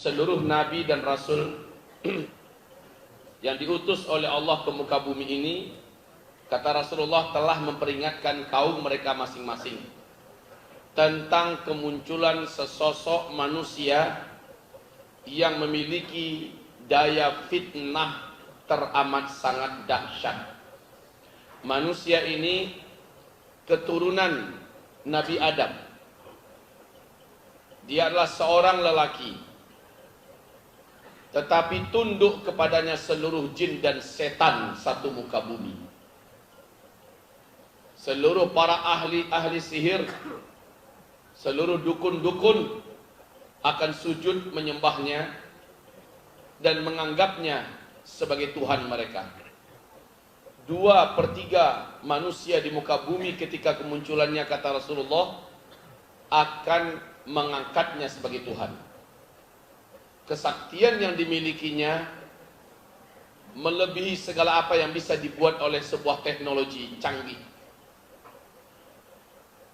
seluruh nabi dan rasul yang diutus oleh Allah ke muka bumi ini, kata Rasulullah, telah memperingatkan kaum mereka masing-masing tentang kemunculan sesosok manusia yang memiliki daya fitnah teramat sangat dahsyat. Manusia ini keturunan Nabi Adam. Dia adalah seorang lelaki, tetapi tunduk kepadanya seluruh jin dan setan satu muka bumi. Seluruh para ahli sihir, seluruh dukun-dukun akan sujud menyembahnya dan menganggapnya sebagai Tuhan mereka. 2/3 manusia di muka bumi ketika kemunculannya, kata Rasulullah, akan mengangkatnya sebagai Tuhan. Kesaktian yang dimilikinya melebihi segala apa yang bisa dibuat oleh sebuah teknologi canggih.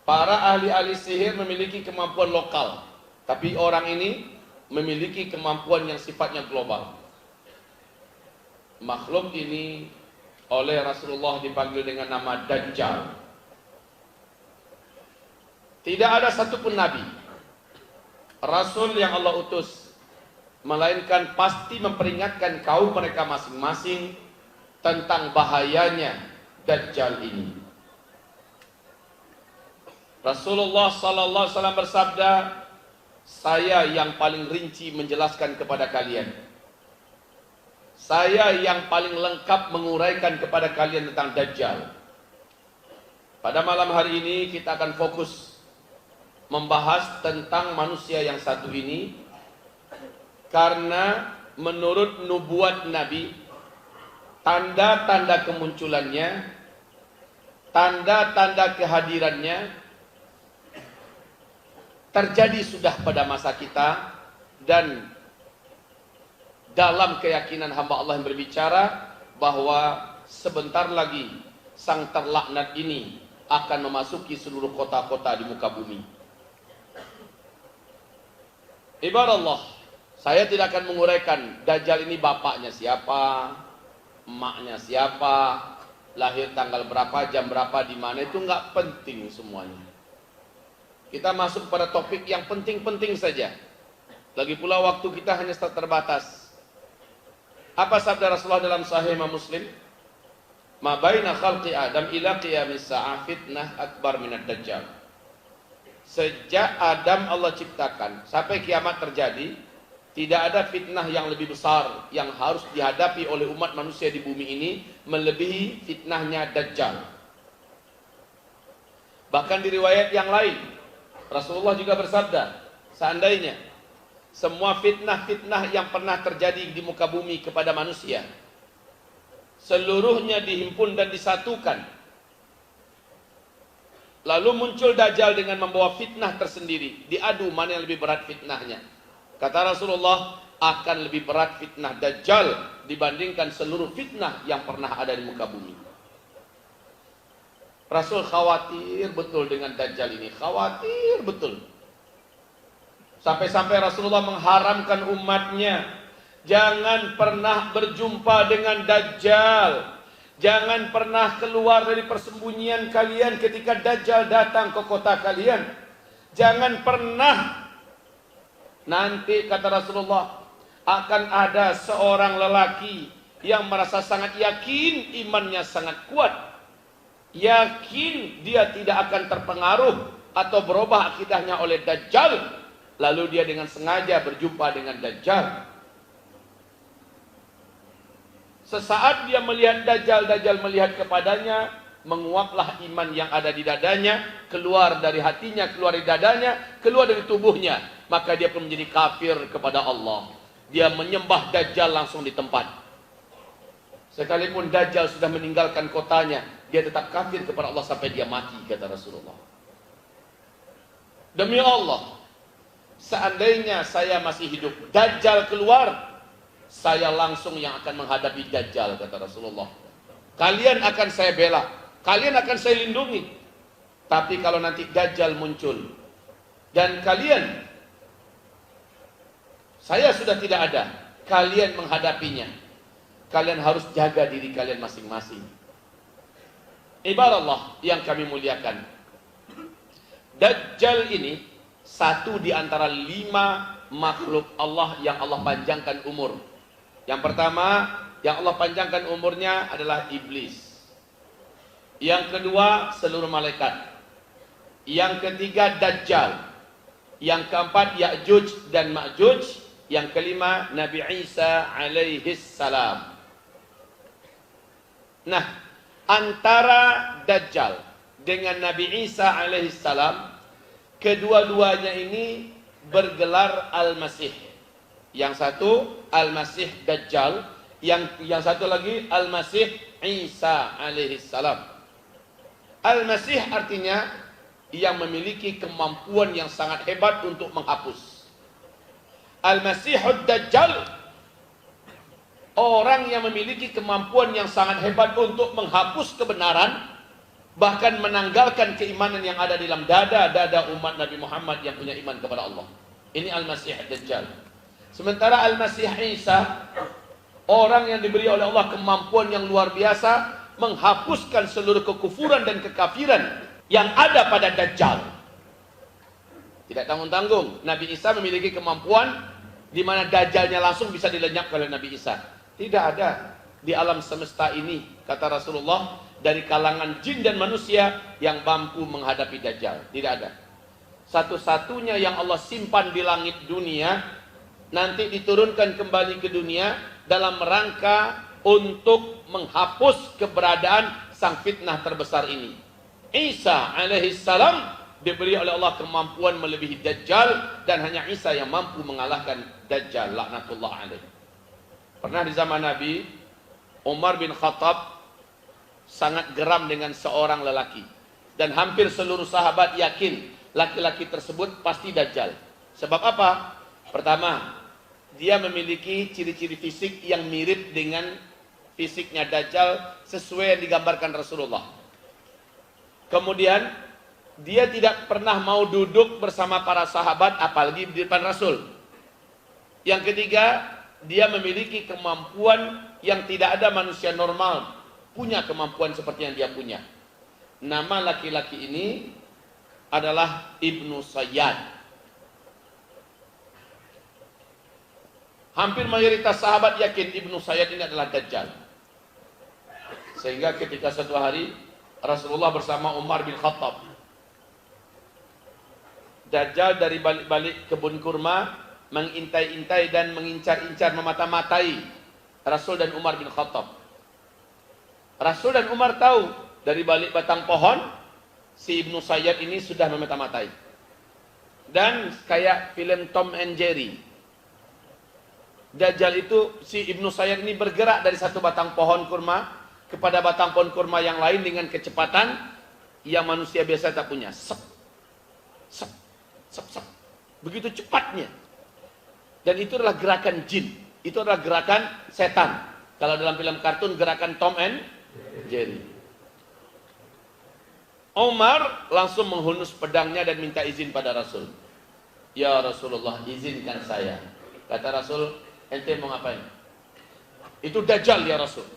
Para ahli-ahli sihir memiliki kemampuan lokal, tapi orang ini memiliki kemampuan yang sifatnya global. Makhluk ini oleh Rasulullah dipanggil dengan nama Dajjal. Tidak ada satupun nabi, rasul yang Allah utus, melainkan pasti memperingatkan kaum mereka masing-masing tentang bahayanya Dajjal ini. Rasulullah sallallahu alaihi wasallam bersabda, saya yang paling rinci menjelaskan kepada kalian, saya yang paling lengkap menguraikan kepada kalian tentang Dajjal. Pada malam hari ini kita akan fokus membahas tentang manusia yang satu ini, karena menurut nubuat Nabi, tanda-tanda kemunculannya, tanda-tanda kehadirannya terjadi sudah pada masa kita, dan dalam keyakinan hamba Allah yang berbicara bahwa sebentar lagi sang terlaknat ini akan memasuki seluruh kota-kota di muka bumi. Ibadallah, saya tidak akan menguraikan Dajjal ini bapaknya siapa, emaknya siapa, lahir tanggal berapa, jam berapa, di mana, itu nggak penting semuanya. Kita masuk pada topik yang penting-penting saja. Lagi pula waktu kita hanya terbatas. Apa sabda Rasulullah dalam Sahih Imam Muslim? Ma baina khalqi Adam ila qiyamis sa'ah fitnah akbar minad Dajjal. Sejak Adam Allah ciptakan sampai kiamat terjadi, tidak ada fitnah yang lebih besar yang harus dihadapi oleh umat manusia di bumi ini melebihi fitnahnya Dajjal. Bahkan di riwayat yang lain, Rasulullah juga bersabda, seandainya semua fitnah-fitnah yang pernah terjadi di muka bumi kepada manusia, seluruhnya dihimpun dan disatukan, lalu muncul Dajjal dengan membawa fitnah tersendiri, diadu mana yang lebih berat fitnahnya. Kata Rasulullah, akan lebih berat fitnah Dajjal dibandingkan seluruh fitnah yang pernah ada di muka bumi. Rasul khawatir betul dengan Dajjal ini, khawatir betul. Sampai-sampai Rasulullah mengharamkan umatnya, jangan pernah berjumpa dengan Dajjal. Jangan pernah keluar dari persembunyian kalian ketika Dajjal datang ke kota kalian. Jangan pernah. Nanti kata Rasulullah, akan ada seorang lelaki yang merasa sangat yakin imannya sangat kuat, yakin dia tidak akan terpengaruh atau berubah akidahnya oleh Dajjal, lalu dia dengan sengaja berjumpa dengan Dajjal. Sesaat dia melihat Dajjal, Dajjal melihat kepadanya, menguaplah iman yang ada di dadanya, keluar dari hatinya, keluar dari dadanya, keluar dari tubuhnya. Maka dia pun menjadi kafir kepada Allah. Dia menyembah Dajjal langsung di tempat. Sekalipun Dajjal sudah meninggalkan kotanya, dia tetap kafir kepada Allah sampai dia mati, kata Rasulullah. Demi Allah, seandainya saya masih hidup, Dajjal keluar, saya langsung yang akan menghadapi Dajjal, kata Rasulullah. Kalian akan saya bela, kalian akan saya lindungi. Tapi kalau nanti Dajjal muncul dan kalian Saya sudah tidak ada, kalian menghadapinya. Kalian harus jaga diri kalian masing-masing. Ibarat yang kami muliakan, Dajjal ini satu di antara 5 makhluk Allah yang Allah panjangkan umur. Yang pertama yang Allah panjangkan umurnya adalah iblis. Yang kedua seluruh malaikat. Yang ketiga Dajjal. Yang keempat Ya'juj dan Ma'juj. Yang kelima Nabi Isa alaihi salam. Nah, antara Dajjal dengan Nabi Isa alaihi salam, kedua-duanya ini bergelar Al-Masih. Yang satu Al-Masih Dajjal, yang satu lagi Al-Masih Isa alaihi salam. Al-Masih artinya yang memiliki kemampuan yang sangat hebat untuk menghapus. Al-Masihud Dajjal, orang yang memiliki kemampuan yang sangat hebat untuk menghapus kebenaran, bahkan menanggalkan keimanan yang ada dalam dada umat Nabi Muhammad yang punya iman kepada Allah. Ini Al-Masih Dajjal. Sementara Al-Masih Isa, orang yang diberi oleh Allah kemampuan yang luar biasa, menghapuskan seluruh kekufuran dan kekafiran yang ada pada Dajjal. Tidak tanggung-tanggung, Nabi Isa memiliki kemampuan di mana Dajjalnya langsung bisa dilenyapkan oleh Nabi Isa. Tidak ada di alam semesta ini, kata Rasulullah, dari kalangan jin dan manusia yang mampu menghadapi Dajjal. Tidak ada. Satu-satunya yang Allah simpan di langit dunia, nanti diturunkan kembali ke dunia dalam rangka untuk menghapus keberadaan sang fitnah terbesar ini. Isa alaihi salam diberi oleh Allah kemampuan melebihi Dajjal, dan hanya Isa yang mampu mengalahkan Dajjal laknatullah alaihi. Pernah di zaman Nabi, Umar bin Khattab sangat geram dengan seorang lelaki, dan hampir seluruh sahabat yakin laki-laki tersebut pasti Dajjal. Sebab apa? Pertama, dia memiliki ciri-ciri fisik yang mirip dengan fisiknya Dajjal, sesuai yang digambarkan Rasulullah. Kemudian dia tidak pernah mau duduk bersama para sahabat, apalagi di depan Rasul. Yang ketiga, dia memiliki kemampuan yang tidak ada manusia normal punya kemampuan seperti yang dia punya. Nama laki-laki ini adalah Ibnu Sayyad. Hampir mayoritas sahabat yakin Ibnu Sayyad ini adalah Dajjal. Sehingga ketika suatu hari Rasulullah bersama Umar bin Khattab, Dajjal dari balik-balik kebun kurma mengintai-intai dan mengincar-incar, memata-matai Rasul dan Umar bin Khattab. Rasul dan Umar tahu dari balik batang pohon si Ibnu Sayyad ini sudah memata-matai. Dan kayak film Tom and Jerry, Dajjal itu, si Ibnu Sayyad ini bergerak dari satu batang pohon kurma kepada batang pohon kurma yang lain dengan kecepatan yang manusia biasa tak punya. Sep, sep, sep, sep. Begitu cepatnya. Dan itu adalah gerakan jin. Itu adalah gerakan setan. Kalau dalam film kartun gerakan Tom and Jerry. Umar langsung menghunus pedangnya dan minta izin pada Rasul. Ya Rasulullah, izinkan saya. Kata Rasul, ente mau ngapain? Itu Dajjal ya Rasul.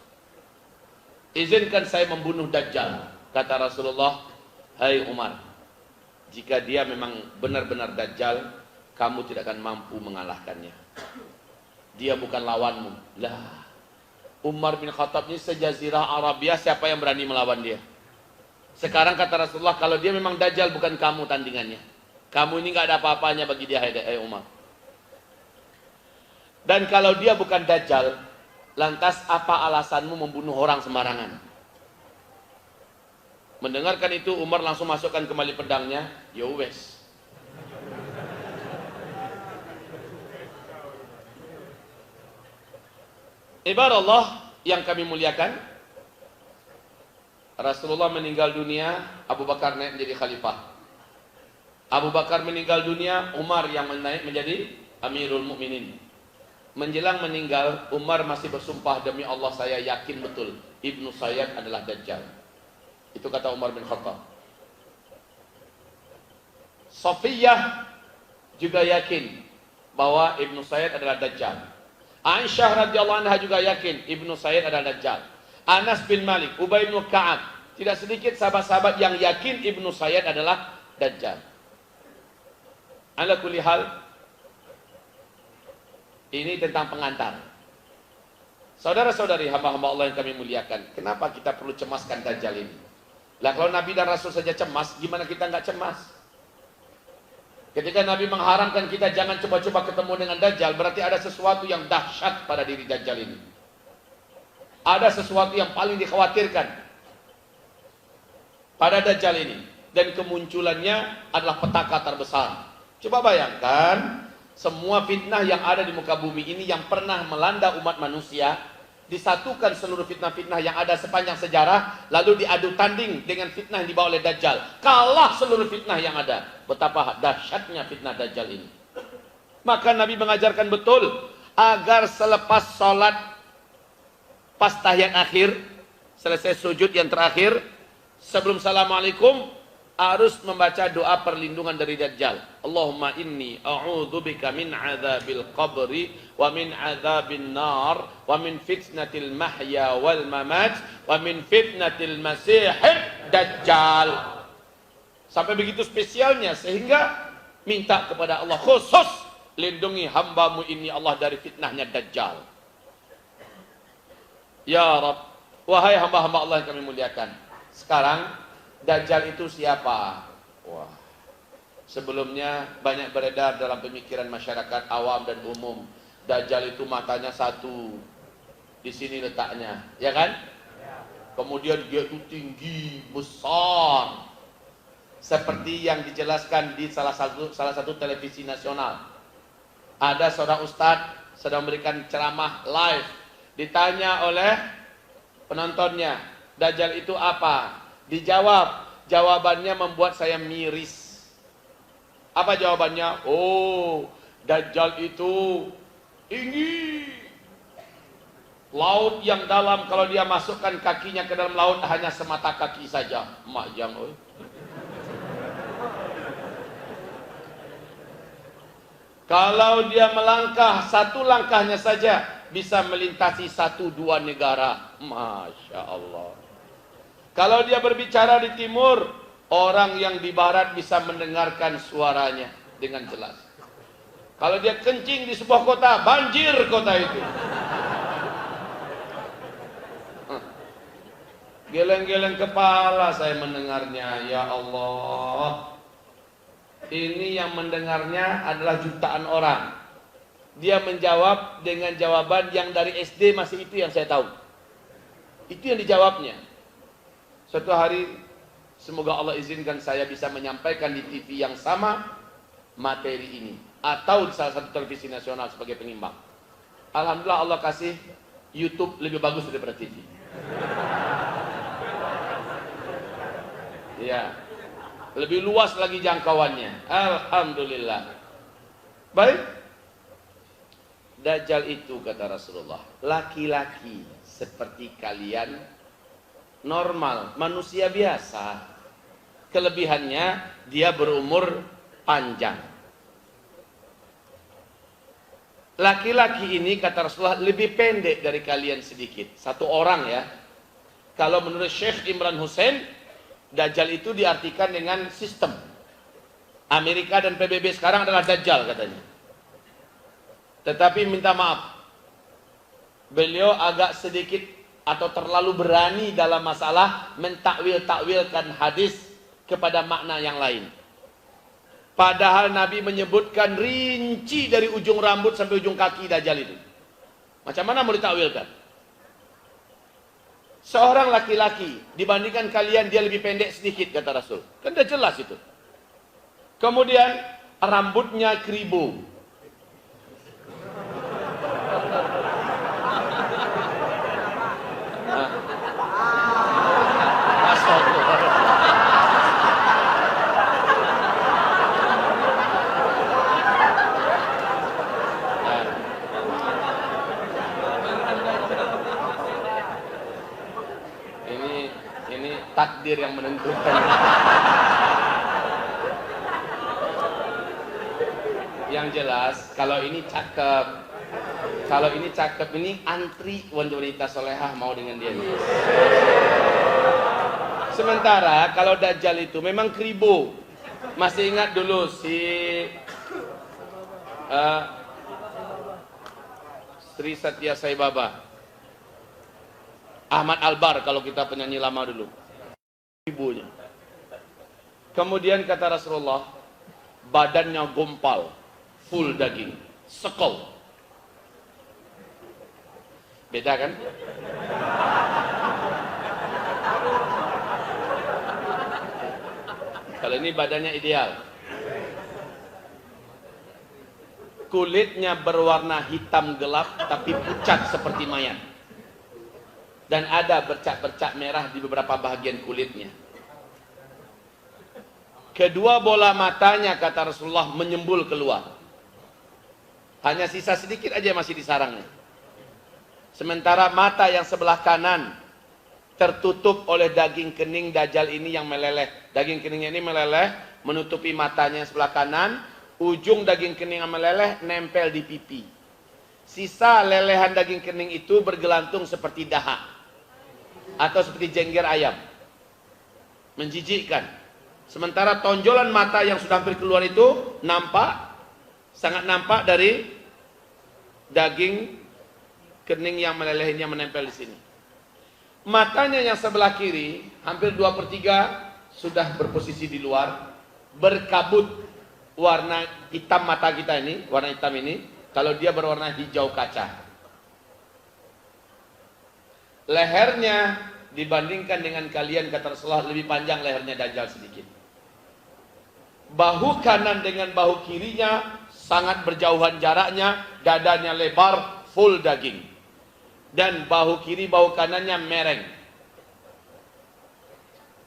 Izinkan saya membunuh Dajjal. Kata Rasulullah, hai Umar, jika dia memang benar-benar Dajjal, kamu tidak akan mampu mengalahkannya. Dia bukan lawanmu. Lah, Umar bin Khattab ini sejazirah Arabia, siapa yang berani melawan dia? Sekarang kata Rasulullah, kalau dia memang Dajjal, bukan kamu tandingannya. Kamu ini gak ada apa-apanya bagi dia, hai Umar. Dan kalau dia bukan Dajjal, lantas apa alasanmu membunuh orang sembarangan? Mendengarkan itu, Umar langsung masukkan kembali pedangnya. Ya wes. Ibarat Allah yang kami muliakan, Rasulullah meninggal dunia, Abu Bakar naik menjadi khalifah. Abu Bakar meninggal dunia, Umar yang naik menjadi Amirul Mukminin. Menjelang meninggal, Umar masih bersumpah, demi Allah saya yakin betul Ibnu Sayyad adalah Dajjal. Itu kata Umar bin Khattab. Safiyah juga yakin bahwa Ibnu Sayyid adalah Dajjal. Aisyah radhiyallahu anha juga yakin Ibnu Sayyid adalah Dajjal. Anas bin Malik, Ubay bin Ka'ab, tidak sedikit sahabat-sahabat yang yakin Ibnu Sayyid adalah Dajjal. Ala kulli hal, ini tentang pengantar. Saudara-saudari hamba-hamba Allah yang kami muliakan, kenapa kita perlu cemaskan Dajjal ini? Lah kalau Nabi dan Rasul saja cemas, gimana kita nggak cemas? Ketika Nabi mengharamkan kita jangan coba-coba ketemu dengan Dajjal, berarti ada sesuatu yang dahsyat pada diri Dajjal ini. Ada sesuatu yang paling dikhawatirkan pada Dajjal ini, dan kemunculannya adalah petaka terbesar. Coba bayangkan, semua fitnah yang ada di muka bumi ini yang pernah melanda umat manusia, disatukan seluruh fitnah-fitnah yang ada sepanjang sejarah, lalu diadu tanding dengan fitnah yang dibawa oleh Dajjal. Kalah seluruh fitnah yang ada. Betapa dahsyatnya fitnah Dajjal ini. Maka Nabi mengajarkan betul agar selepas sholat pas tahiyat akhir, selesai sujud yang terakhir, sebelum Assalamualaikum, harus membaca doa perlindungan dari Dajjal. Allahumma inni a'udzubika min adzabil qabri wa min adzabin nar wa min fitnatil mahya wal mamat wa min fitnatil masihid dajjal. Sampai begitu spesialnya sehingga minta kepada Allah khusus, lindungi hambamu ini Allah dari fitnahnya Dajjal. Ya Rabb, wahai hamba-hamba Allah yang kami muliakan. Sekarang Dajjal itu siapa? Wah, sebelumnya banyak beredar dalam pemikiran masyarakat awam dan umum, Dajjal itu matanya satu, di sini letaknya, ya kan? Kemudian dia itu tinggi, besar, seperti yang dijelaskan di salah satu televisi nasional. Ada seorang ustadz sedang memberikan ceramah live, ditanya oleh penontonnya, Dajjal itu apa? Dijawab, jawabannya membuat saya miris. Apa jawabannya? Oh, Dajjal itu tinggi, laut yang dalam, kalau dia masukkan kakinya ke dalam laut hanya semata kaki saja. Majang, oi. Kalau dia melangkah, satu langkahnya saja bisa melintasi 1-2 negara. Masya Allah. Kalau dia berbicara di timur, orang yang di barat bisa mendengarkan suaranya dengan jelas. Kalau dia kencing di sebuah kota, banjir kota itu. Geleng-geleng kepala saya mendengarnya. Ya Allah, ini yang mendengarnya adalah jutaan orang. Dia menjawab dengan jawaban yang dari SD masih itu yang saya tahu. Itu yang dijawabnya. Suatu hari, semoga Allah izinkan saya bisa menyampaikan di TV yang sama materi ini, atau di salah satu televisi nasional sebagai pengimbang. Alhamdulillah Allah kasih YouTube lebih bagus daripada TV. Ya, lebih luas lagi jangkauannya. Alhamdulillah. Baik. Dajjal itu, kata Rasulullah, laki-laki seperti kalian, normal, manusia biasa. Kelebihannya dia berumur panjang. Laki-laki ini, kata Rasulullah, lebih pendek dari kalian sedikit. Satu orang ya. Kalau menurut Syekh Imran Hussein, Dajjal itu diartikan dengan sistem. Amerika dan PBB sekarang adalah Dajjal katanya. Tetapi minta maaf, beliau agak sedikit atau terlalu berani dalam masalah mentakwil-takwilkan hadis kepada makna yang lain. Padahal Nabi menyebutkan rinci dari ujung rambut sampai ujung kaki Dajjal itu. Macam mana mau ditakwilkan? Seorang laki-laki dibandingkan kalian dia lebih pendek sedikit, kata Rasul. Kan udah jelas itu. Kemudian rambutnya keribu. Takdir yang menentukan. Yang jelas, kalau ini cakep, ini antri wanita solehah mau dengan dia. Sementara kalau Dajjal itu memang kribo. Masih ingat dulu si Sri Satya Sai Baba, Ahmad Albar kalau kita penyanyi lama dulu, ibunya. Kemudian kata Rasulullah, badannya gompal, full daging, sekol. Beda kan? Kalau ini badannya ideal. Kulitnya berwarna hitam gelap tapi pucat seperti mayat. Dan ada bercak-bercak merah di beberapa bagian kulitnya. Kedua bola matanya kata Rasulullah menyembul keluar. Hanya sisa sedikit aja masih di sarangnya. Sementara mata yang sebelah kanan tertutup oleh daging kening Dajjal ini yang meleleh. Daging keningnya ini meleleh menutupi matanya yang sebelah kanan. Ujung daging kening yang meleleh nempel di pipi. Sisa lelehan daging kening itu bergelantung seperti dahak atau seperti jengger ayam. Menjijikkan. Sementara tonjolan mata yang sudah hampir keluar itu nampak, sangat nampak dari daging kening yang melelehnya menempel di sini. Matanya yang sebelah kiri hampir 2/3 sudah berposisi di luar, berkabut. Warna hitam mata kita ini, warna hitam ini, kalau dia berwarna hijau kaca. Lehernya dibandingkan dengan kalian kata Rasulullah lebih panjang lehernya Dajjal sedikit. Bahu kanan dengan bahu kirinya sangat berjauhan jaraknya, dadanya lebar, full daging. Dan bahu kiri, bahu kanannya mereng.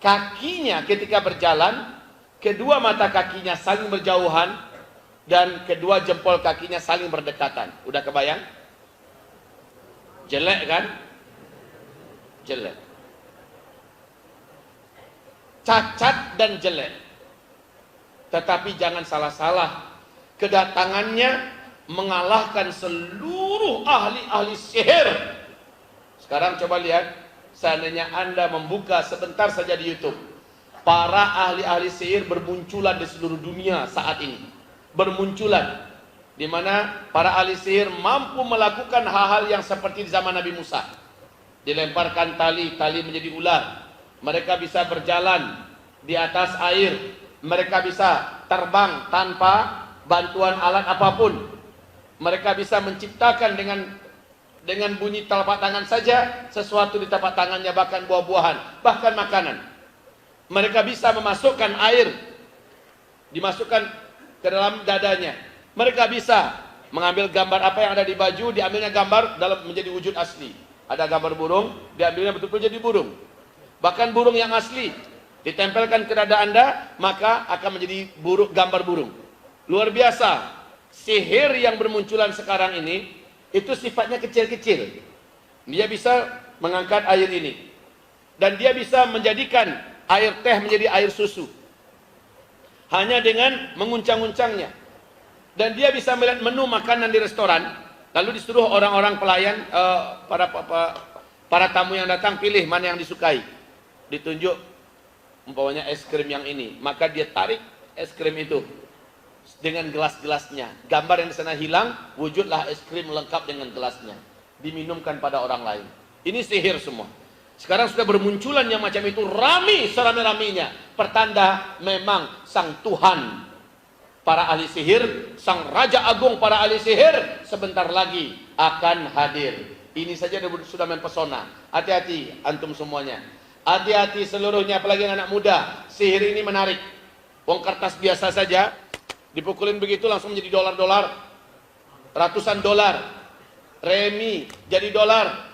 Kakinya ketika berjalan, kedua mata kakinya saling berjauhan dan kedua jempol kakinya saling berdekatan. Udah kebayang? Jelek kan? Jelek. Cacat dan jelek. Tetapi jangan salah-salah. Kedatangannya mengalahkan seluruh ahli-ahli sihir. Sekarang coba lihat. Seandainya Anda membuka sebentar saja di YouTube. Para ahli-ahli sihir bermunculan di seluruh dunia saat ini. Bermunculan. Di mana para ahli sihir mampu melakukan hal-hal yang seperti di zaman Nabi Musa. Dilemparkan tali, tali menjadi ular. Mereka bisa berjalan di atas air. Mereka bisa terbang tanpa bantuan alat apapun. Mereka bisa menciptakan dengan bunyi telapak tangan saja sesuatu di telapak tangannya, bahkan buah-buahan, bahkan makanan. Mereka bisa memasukkan air, dimasukkan ke dalam dadanya. Mereka bisa mengambil gambar apa yang ada di baju, diambilnya gambar dalam menjadi wujud asli. Ada gambar burung, diambilnya betul-betul jadi burung. Bahkan burung yang asli ditempelkan ke dada Anda, maka akan menjadi gambar burung. Luar biasa. Sihir yang bermunculan sekarang ini itu sifatnya kecil-kecil. Dia bisa mengangkat air ini, dan dia bisa menjadikan air teh menjadi air susu hanya dengan menguncang-uncangnya. Dan dia bisa melihat menu makanan di restoran, lalu disuruh orang-orang pelayan, para tamu yang datang pilih mana yang disukai. Ditunjuk umpamanya es krim yang ini, maka dia tarik es krim itu dengan gelas-gelasnya. Gambar yang di sana hilang, wujudlah es krim lengkap dengan gelasnya, diminumkan pada orang lain. Ini sihir semua. Sekarang sudah bermunculan yang macam itu, rame serame-ramenya. Pertanda memang sang Tuhan para ahli sihir, sang Raja Agung para ahli sihir sebentar lagi akan hadir. Ini saja sudah mempesona. Hati-hati antum semuanya. Hati-hati seluruhnya, apalagi anak muda. Sihir ini menarik. Uang kertas biasa saja dipukulin begitu langsung menjadi dolar-dolar, ratusan dolar. Remi jadi dolar.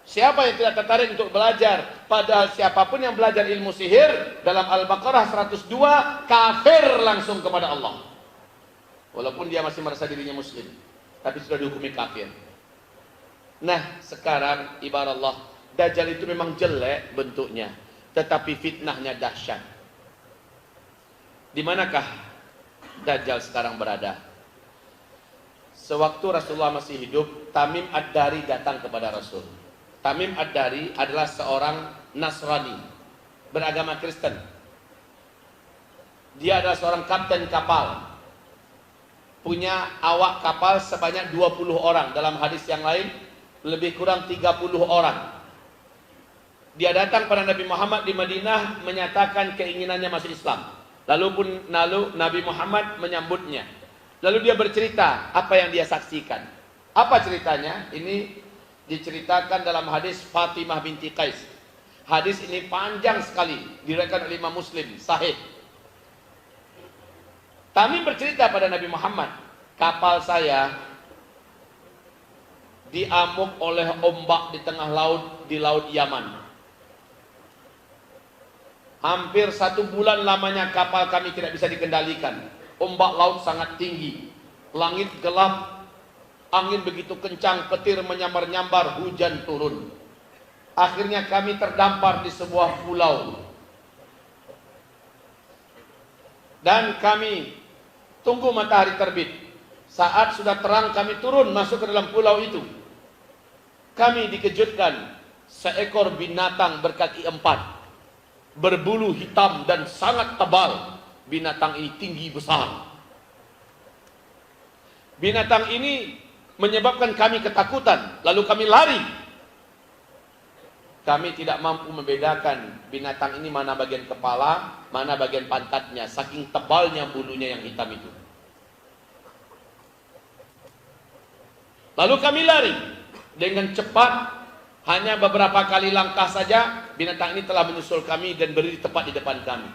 Siapa yang tidak tertarik untuk belajar? Padahal siapapun yang belajar ilmu sihir dalam Al-Baqarah 102 kafir langsung kepada Allah. Walaupun dia masih merasa dirinya muslim, tapi sudah dihukumi kafir. Nah, sekarang ibarat Allah, Dajjal itu memang jelek bentuknya, tetapi fitnahnya dahsyat. Di manakah Dajjal sekarang berada. Sewaktu Rasulullah masih hidup, Tamim Ad-Dari datang kepada Rasul. Tamim Ad-Dari adalah seorang Nasrani, beragama Kristen. Dia adalah seorang kapten kapal, punya awak kapal sebanyak 20 orang. Dalam hadis yang lain, lebih kurang 30 orang. Dia datang pada Nabi Muhammad di Madinah, menyatakan keinginannya masuk Islam. Lalu Nabi Muhammad menyambutnya. Lalu dia bercerita apa yang dia saksikan. Apa ceritanya? Ini diceritakan dalam hadis Fatimah binti Qais. Hadis ini panjang sekali, diriwayatkan oleh Imam Muslim, sahih. Tamim bercerita pada Nabi Muhammad, kapal saya diamuk oleh ombak di tengah laut, di laut Yaman. Hampir 1 bulan lamanya kapal kami tidak bisa dikendalikan. Ombak laut sangat tinggi, langit gelap, angin begitu kencang, petir menyambar-nyambar, hujan turun. Akhirnya kami terdampar di sebuah pulau. Dan kami tunggu matahari terbit. Saat sudah terang kami turun masuk ke dalam pulau itu. Kami dikejutkan seekor binatang berkaki 4, berbulu hitam dan sangat tebal. Binatang ini tinggi besar. Binatang ini menyebabkan kami ketakutan. Lalu kami lari. Kami tidak mampu membedakan binatang ini mana bagian kepala, mana bagian pantatnya, saking tebalnya bulunya yang hitam itu. Lalu kami lari dengan cepat. Hanya beberapa kali langkah saja, binatang ini telah menyusul kami dan berdiri tepat di depan kami.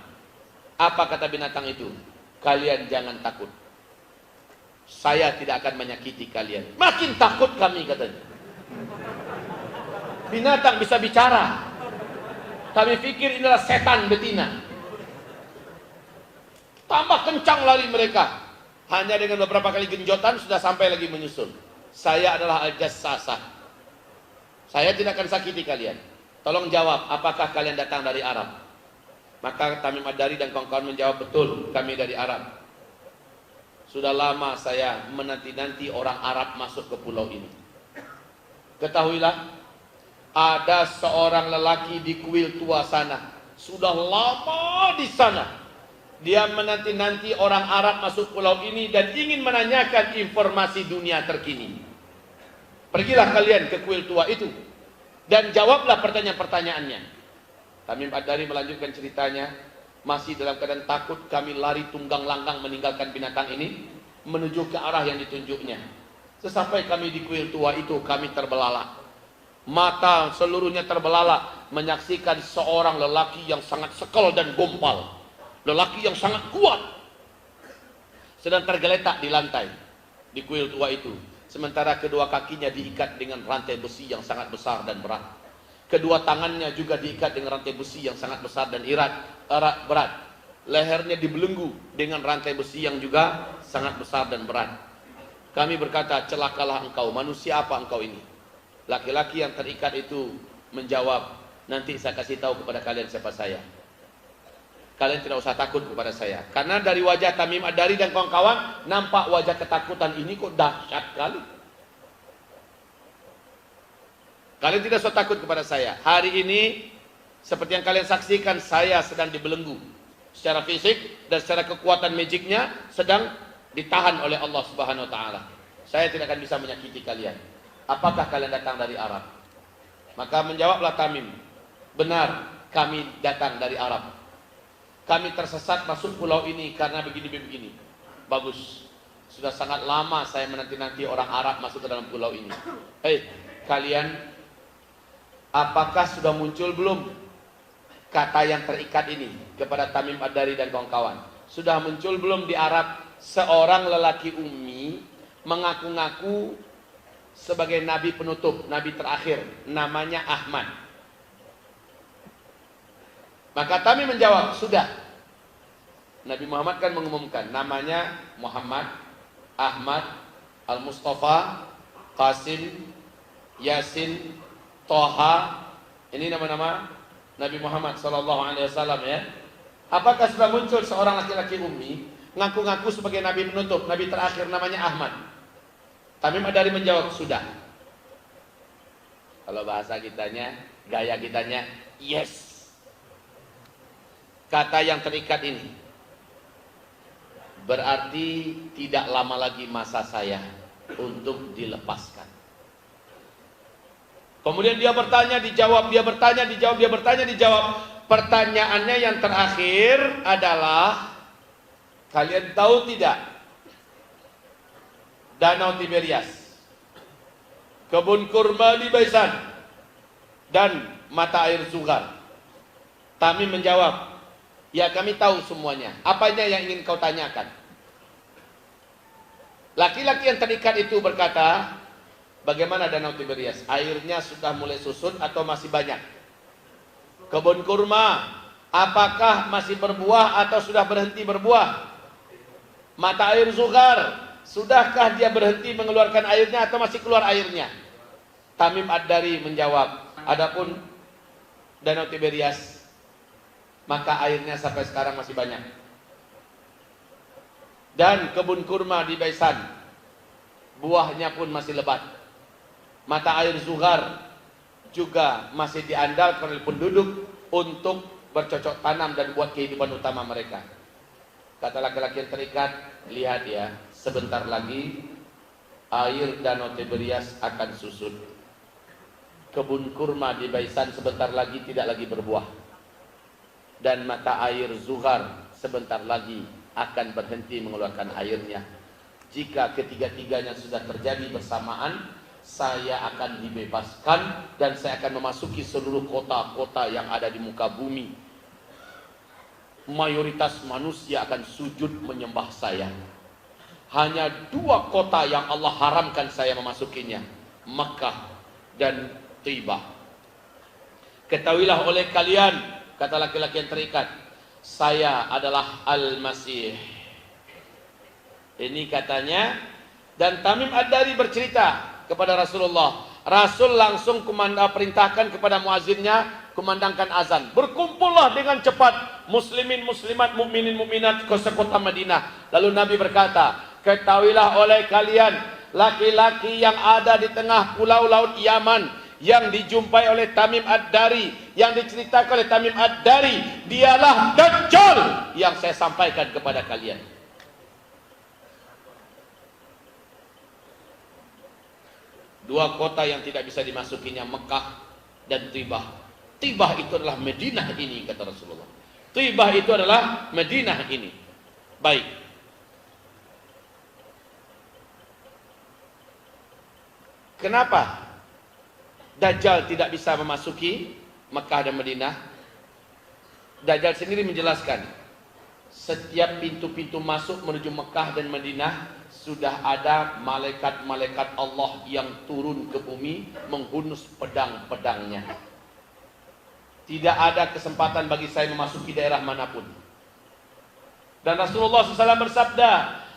Apa kata binatang itu? Kalian jangan takut. Saya tidak akan menyakiti kalian. Makin takut kami, katanya. Binatang bisa bicara. Kami pikir inilah setan betina. Tambah kencang lari mereka. Hanya dengan beberapa kali genjotan sudah sampai lagi menyusul. Saya adalah Al-Jassasah. Saya tidak akan sakiti kalian. Tolong jawab, apakah kalian datang dari Arab? Maka Tamim Ad-Dari dan kawan-kawan menjawab, betul, kami dari Arab. Sudah lama saya menanti-nanti orang Arab masuk ke pulau ini. Ketahuilah, ada seorang lelaki di kuil tua sana. Sudah lama di sana. Dia menanti-nanti orang Arab masuk pulau ini dan ingin menanyakan informasi dunia terkini. Pergilah kalian ke kuil tua itu dan jawablah pertanyaan-pertanyaannya. Tamim Ad-Dari melanjutkan ceritanya. Masih dalam keadaan takut, kami lari tunggang langgang meninggalkan binatang ini menuju ke arah yang ditunjuknya. Sesampai kami di kuil tua itu, kami terbelalak. Mata seluruhnya terbelalak menyaksikan seorang lelaki yang sangat sekal dan gompal. Lelaki yang sangat kuat sedang tergeletak di lantai di kuil tua itu. Sementara kedua kakinya diikat dengan rantai besi yang sangat besar dan berat. Kedua tangannya juga diikat dengan rantai besi yang sangat besar dan berat. Lehernya dibelenggu dengan rantai besi yang juga sangat besar dan berat. Kami berkata, celakalah engkau, manusia apa engkau ini? Laki-laki yang terikat itu menjawab, nanti saya kasih tahu kepada kalian siapa saya. Kalian tidak usah takut kepada saya. Karena dari wajah Tamim Ad-Dari dan kawan-kawan, nampak wajah ketakutan ini kok dahsyat kali. Kalian tidak usah takut kepada saya. Hari ini, seperti yang kalian saksikan, saya sedang dibelenggu. Secara fisik dan secara kekuatan magicnya sedang ditahan oleh Allah Subhanahu Wa Taala. Saya tidak akan bisa menyakiti kalian. Apakah kalian datang dari Arab? Maka menjawablah Tamim, benar, kami datang dari Arab. Kami tersesat masuk pulau ini karena begini-begini. Bagus. Sudah sangat lama saya menanti-nanti orang Arab masuk ke dalam pulau ini. Hei, kalian, apakah sudah muncul belum kata yang terikat ini kepada Tamim Ad-Dari dan kawan-kawan? Sudah muncul belum di Arab seorang lelaki ummi mengaku-ngaku sebagai nabi penutup, nabi terakhir, namanya Ahmad? Maka Tamim menjawab, sudah. Nabi Muhammad kan mengumumkan namanya Muhammad, Ahmad, Al-Mustafa, Qasim, Yasin, Toha. Ini nama-nama Nabi Muhammad SAW ya. Apakah sudah muncul seorang laki-laki ummi ngaku-ngaku sebagai nabi penutup, nabi terakhir namanya Ahmad. Tamim Ad-Dari menjawab, sudah. Kalau bahasa kitanya, gaya kitanya, yes. Kata yang terikat ini berarti tidak lama lagi masa saya untuk dilepaskan. Kemudian dia bertanya, dijawab, dia bertanya, dijawab, dia bertanya, dijawab. Pertanyaannya yang terakhir adalah, kalian tahu tidak Danau Tiberias, kebun kurma di Baisan, dan mata air Zuhar? Tamim menjawab, ya kami tahu semuanya. Apanya yang ingin kau tanyakan? Laki-laki yang terikat itu berkata, bagaimana Danau Tiberias? Airnya sudah mulai susut atau masih banyak? Kebun kurma, apakah masih berbuah atau sudah berhenti berbuah? Mata air Zuhar, sudahkah dia berhenti mengeluarkan airnya atau masih keluar airnya? Tamim Ad-Dari menjawab, adapun Danau Tiberias, maka airnya sampai sekarang masih banyak. Dan kebun kurma di Baisan, buahnya pun masih lebat. Mata air Zuhar juga masih diandalkan oleh penduduk untuk bercocok tanam dan buat kehidupan utama mereka. Kata laki-laki yang terikat, lihat ya, sebentar lagi air Danau Tiberias akan susut. Kebun kurma di Baisan sebentar lagi tidak lagi berbuah. Dan mata air Zuhar sebentar lagi akan berhenti mengeluarkan airnya. Jika ketiga-tiganya sudah terjadi bersamaan, saya akan dibebaskan dan saya akan memasuki seluruh kota-kota yang ada di muka bumi. Mayoritas manusia akan sujud menyembah saya. Hanya 2 kota yang Allah haramkan saya memasukinya, Makkah dan Taibah. Ketahuilah oleh kalian, kata laki-laki yang terikat, saya adalah Al-Masih. Ini katanya. Dan Tamim Ad-Dari bercerita kepada Rasulullah. Rasul langsung perintahkan kepada muazzinnya, kumandangkan azan. Berkumpullah dengan cepat muslimin, muslimat, mukminin, mukminat ke sekota Madinah. Lalu Nabi berkata, ketahuilah oleh kalian, laki-laki yang ada di tengah pulau laut Yaman, yang dijumpai oleh Tamim Ad-Dari, yang diceritakan oleh Tamim Ad-Dari, dialah Dajjal yang saya sampaikan kepada kalian. Dua kota yang tidak bisa dimasukinya, Mekah dan Taibah. Taibah itu adalah Madinah ini, kata Rasulullah. Taibah itu adalah Madinah ini. Baik. Kenapa Dajjal tidak bisa memasuki Mekah dan Madinah? Dajjal sendiri menjelaskan, setiap pintu-pintu masuk menuju Mekah dan Madinah sudah ada malaikat-malaikat Allah yang turun ke bumi menghunus pedang-pedangnya. Tidak ada kesempatan bagi saya memasuki daerah manapun. Dan Rasulullah SAW bersabda,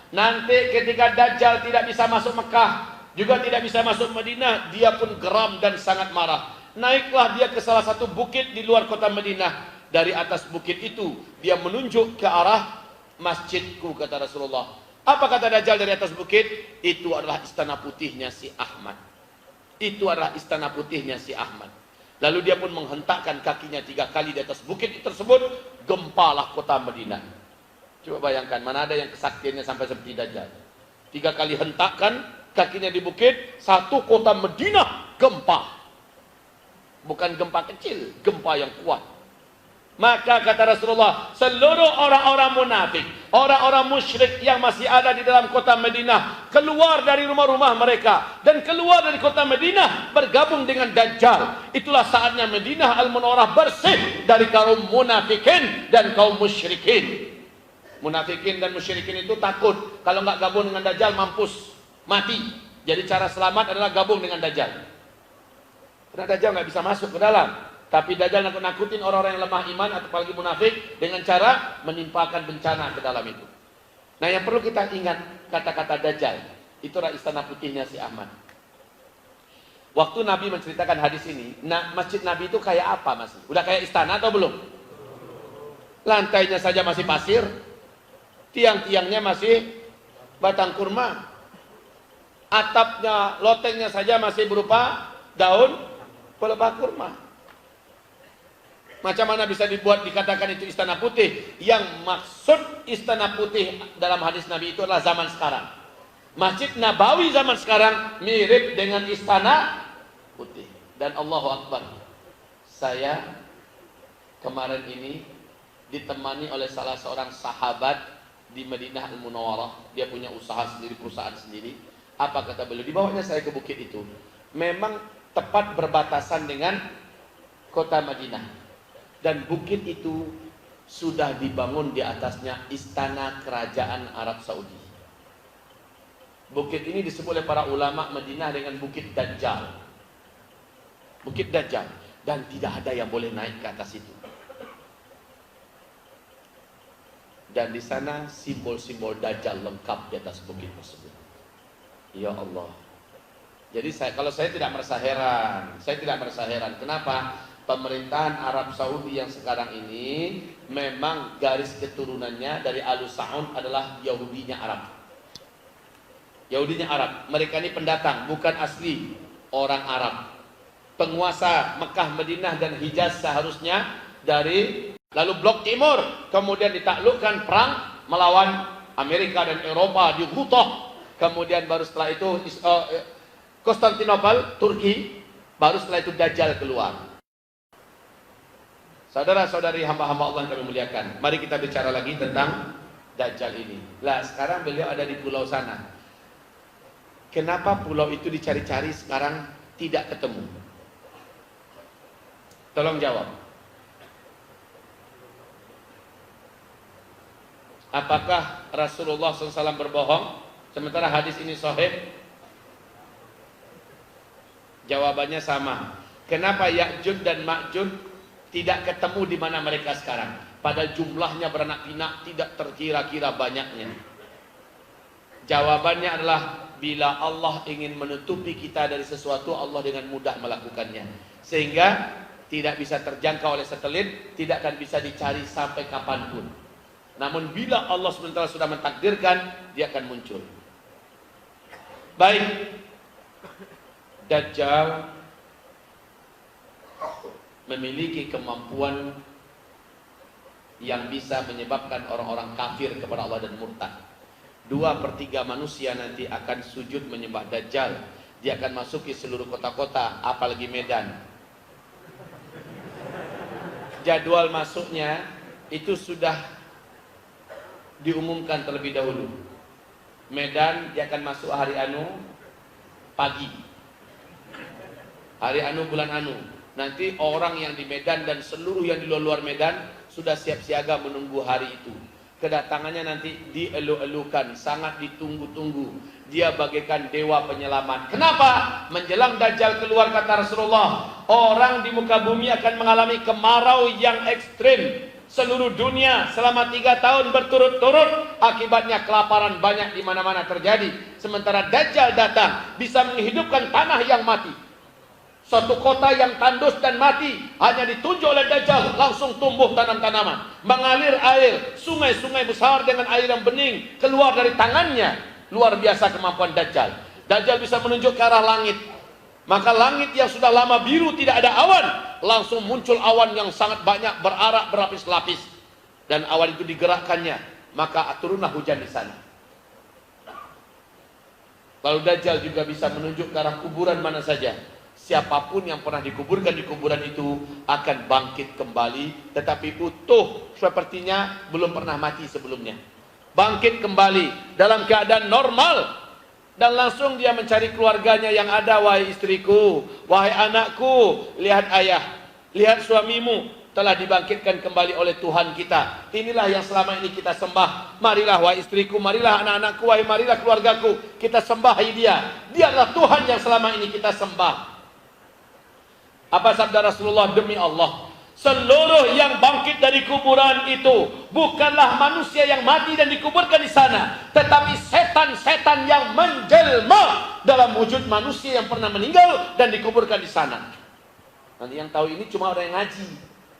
nanti ketika Dajjal tidak bisa masuk Mekah, juga tidak bisa masuk Madinah, dia pun geram dan sangat marah. Naiklah dia ke salah satu bukit di luar kota Madinah. Dari atas bukit itu dia menunjuk ke arah masjidku, kata Rasulullah. Apa kata Dajjal dari atas bukit? Itu adalah istana putihnya si Ahmad. Itu adalah istana putihnya si Ahmad. Lalu dia pun menghentakkan kakinya 3 kali di atas bukit tersebut. Gempalah kota Madinah. Coba bayangkan, mana ada yang kesaktiannya sampai seperti Dajjal. 3 kali hentakan kakinya di bukit, satu kota Madinah gempa. Bukan gempa kecil, gempa yang kuat. Maka kata Rasulullah, seluruh orang-orang munafik, orang-orang musyrik yang masih ada di dalam kota Madinah, keluar dari rumah-rumah mereka dan keluar dari kota Madinah bergabung dengan Dajjal. Itulah saatnya Madinah Al-Munawwarah bersih dari kaum munafikin dan kaum musyrikin. Munafikin dan musyrikin itu takut kalau nggak gabung dengan Dajjal mampus, mati. Jadi cara selamat adalah gabung dengan Dajjal. Karena Dajjal nggak bisa masuk ke dalam. Tapi Dajjal nakut-nakutin orang-orang yang lemah iman atau apalagi munafik dengan cara menimpakan bencana ke dalam itu. Nah, yang perlu kita ingat kata-kata Dajjal, itulah istana putihnya si Ahmad. Waktu Nabi menceritakan hadis ini, masjid Nabi itu kayak apa masih? Udah kayak istana atau belum? Lantainya saja masih pasir, Tiang-tiangnya masih batang kurma. Atapnya, lotengnya saja masih berupa daun pelepah kurma. Macam mana bisa dibuat dikatakan itu istana putih? Yang maksud istana putih dalam hadis Nabi itu adalah zaman sekarang. Masjid Nabawi zaman sekarang mirip dengan istana putih. Dan Allahu Akbar, saya kemarin ini ditemani oleh salah seorang sahabat di Madinah Al-Munawwarah. Dia punya usaha sendiri, perusahaan sendiri. Apa kata beliau? Dibawanya saya ke bukit itu. Memang tepat berbatasan dengan kota Madinah. Dan bukit itu sudah dibangun di atasnya istana kerajaan Arab Saudi. Bukit ini disebut oleh para ulama Madinah dengan Bukit Dajjal. Bukit Dajjal. Dan tidak ada yang boleh naik ke atas itu. Dan di sana simbol-simbol Dajjal lengkap di atas bukit tersebut. Ya Allah. Jadi kalau saya tidak merasa heran. Saya tidak merasa heran. Kenapa? Pemerintahan Arab Saudi yang sekarang ini memang garis keturunannya dari Alu Sa'ud adalah Yahudinya Arab. Yahudinya Arab. Mereka ini pendatang, bukan asli orang Arab. Penguasa Mekah, Madinah dan Hijaz seharusnya dari lalu Blok Timur, kemudian ditaklukkan perang melawan Amerika dan Eropa di Ghutah. Kemudian baru setelah itu Konstantinopel, Turki, baru setelah itu Dajjal keluar. Saudara-saudari hamba-hamba Allah yang kami muliakan, mari kita bicara lagi tentang Dajjal ini. Lah, sekarang beliau ada di pulau sana. Kenapa pulau itu dicari-cari sekarang tidak ketemu? Tolong jawab. Apakah Rasulullah SAW berbohong sementara hadis ini sahih? Jawabannya sama. Kenapa Ya'juj dan Ma'juj tidak ketemu di mana mereka sekarang? Padahal jumlahnya beranak pinak tidak terkira-kira banyaknya. Jawabannya adalah bila Allah ingin menutupi kita dari sesuatu, Allah dengan mudah melakukannya. Sehingga tidak bisa terjangkau oleh satelit, tidak akan bisa dicari sampai kapanpun. Namun bila Allah sementara sudah mentakdirkan, dia akan muncul. Baik. Dajjal memiliki kemampuan yang bisa menyebabkan orang-orang kafir kepada Allah dan murtad. 2/3 manusia nanti akan sujud menyembah Dajjal. Dia akan masuki seluruh kota-kota, apalagi Medan. Jadwal masuknya itu sudah diumumkan terlebih dahulu. Medan dia akan masuk hari anu pagi. Hari anu bulan anu. Nanti orang yang di Medan dan seluruh yang di luar Medan sudah siap siaga menunggu hari itu. Kedatangannya nanti dielu-elukan, sangat ditunggu-tunggu. Dia bagaikan dewa penyelamat. Kenapa? Menjelang Dajjal keluar, kata Rasulullah, orang di muka bumi akan mengalami kemarau yang ekstrim. Seluruh dunia selama 3 tahun berturut-turut, akibatnya kelaparan banyak di mana-mana terjadi. Sementara Dajjal datang bisa menghidupkan tanah yang mati. Suatu kota yang tandus dan mati hanya ditunjuk oleh Dajjal, langsung tumbuh tanam-tanaman, mengalir air, sungai-sungai besar dengan air yang bening keluar dari tangannya. Luar biasa kemampuan Dajjal. Dajjal bisa menunjuk ke arah langit. Maka langit yang sudah lama biru tidak ada awan, langsung muncul awan yang sangat banyak berarak berlapis-lapis. Dan awan itu digerakkannya, maka turunlah hujan di sana. Lalu Dajjal juga bisa menunjuk ke arah kuburan mana saja. Siapapun yang pernah dikuburkan di kuburan itu akan bangkit kembali, tetapi utuh sepertinya belum pernah mati sebelumnya. Bangkit kembali dalam keadaan normal. Dan langsung dia mencari keluarganya yang ada. Wahai istriku, wahai anakku, lihat ayah, lihat suamimu telah dibangkitkan kembali oleh Tuhan kita. Inilah yang selama ini kita sembah. Marilah wahai istriku, marilah anak-anakku, wahai marilah keluargaku, kita sembahi dia. Dia adalah Tuhan yang selama ini kita sembah. Apa sabda Rasulullah? Demi Allah, seluruh yang bangkit dari kuburan itu bukanlah manusia yang mati dan dikuburkan di sana, tetapi setan-setan yang menjelma dalam wujud manusia yang pernah meninggal dan dikuburkan di sana. Nanti yang tahu ini cuma orang yang ngaji.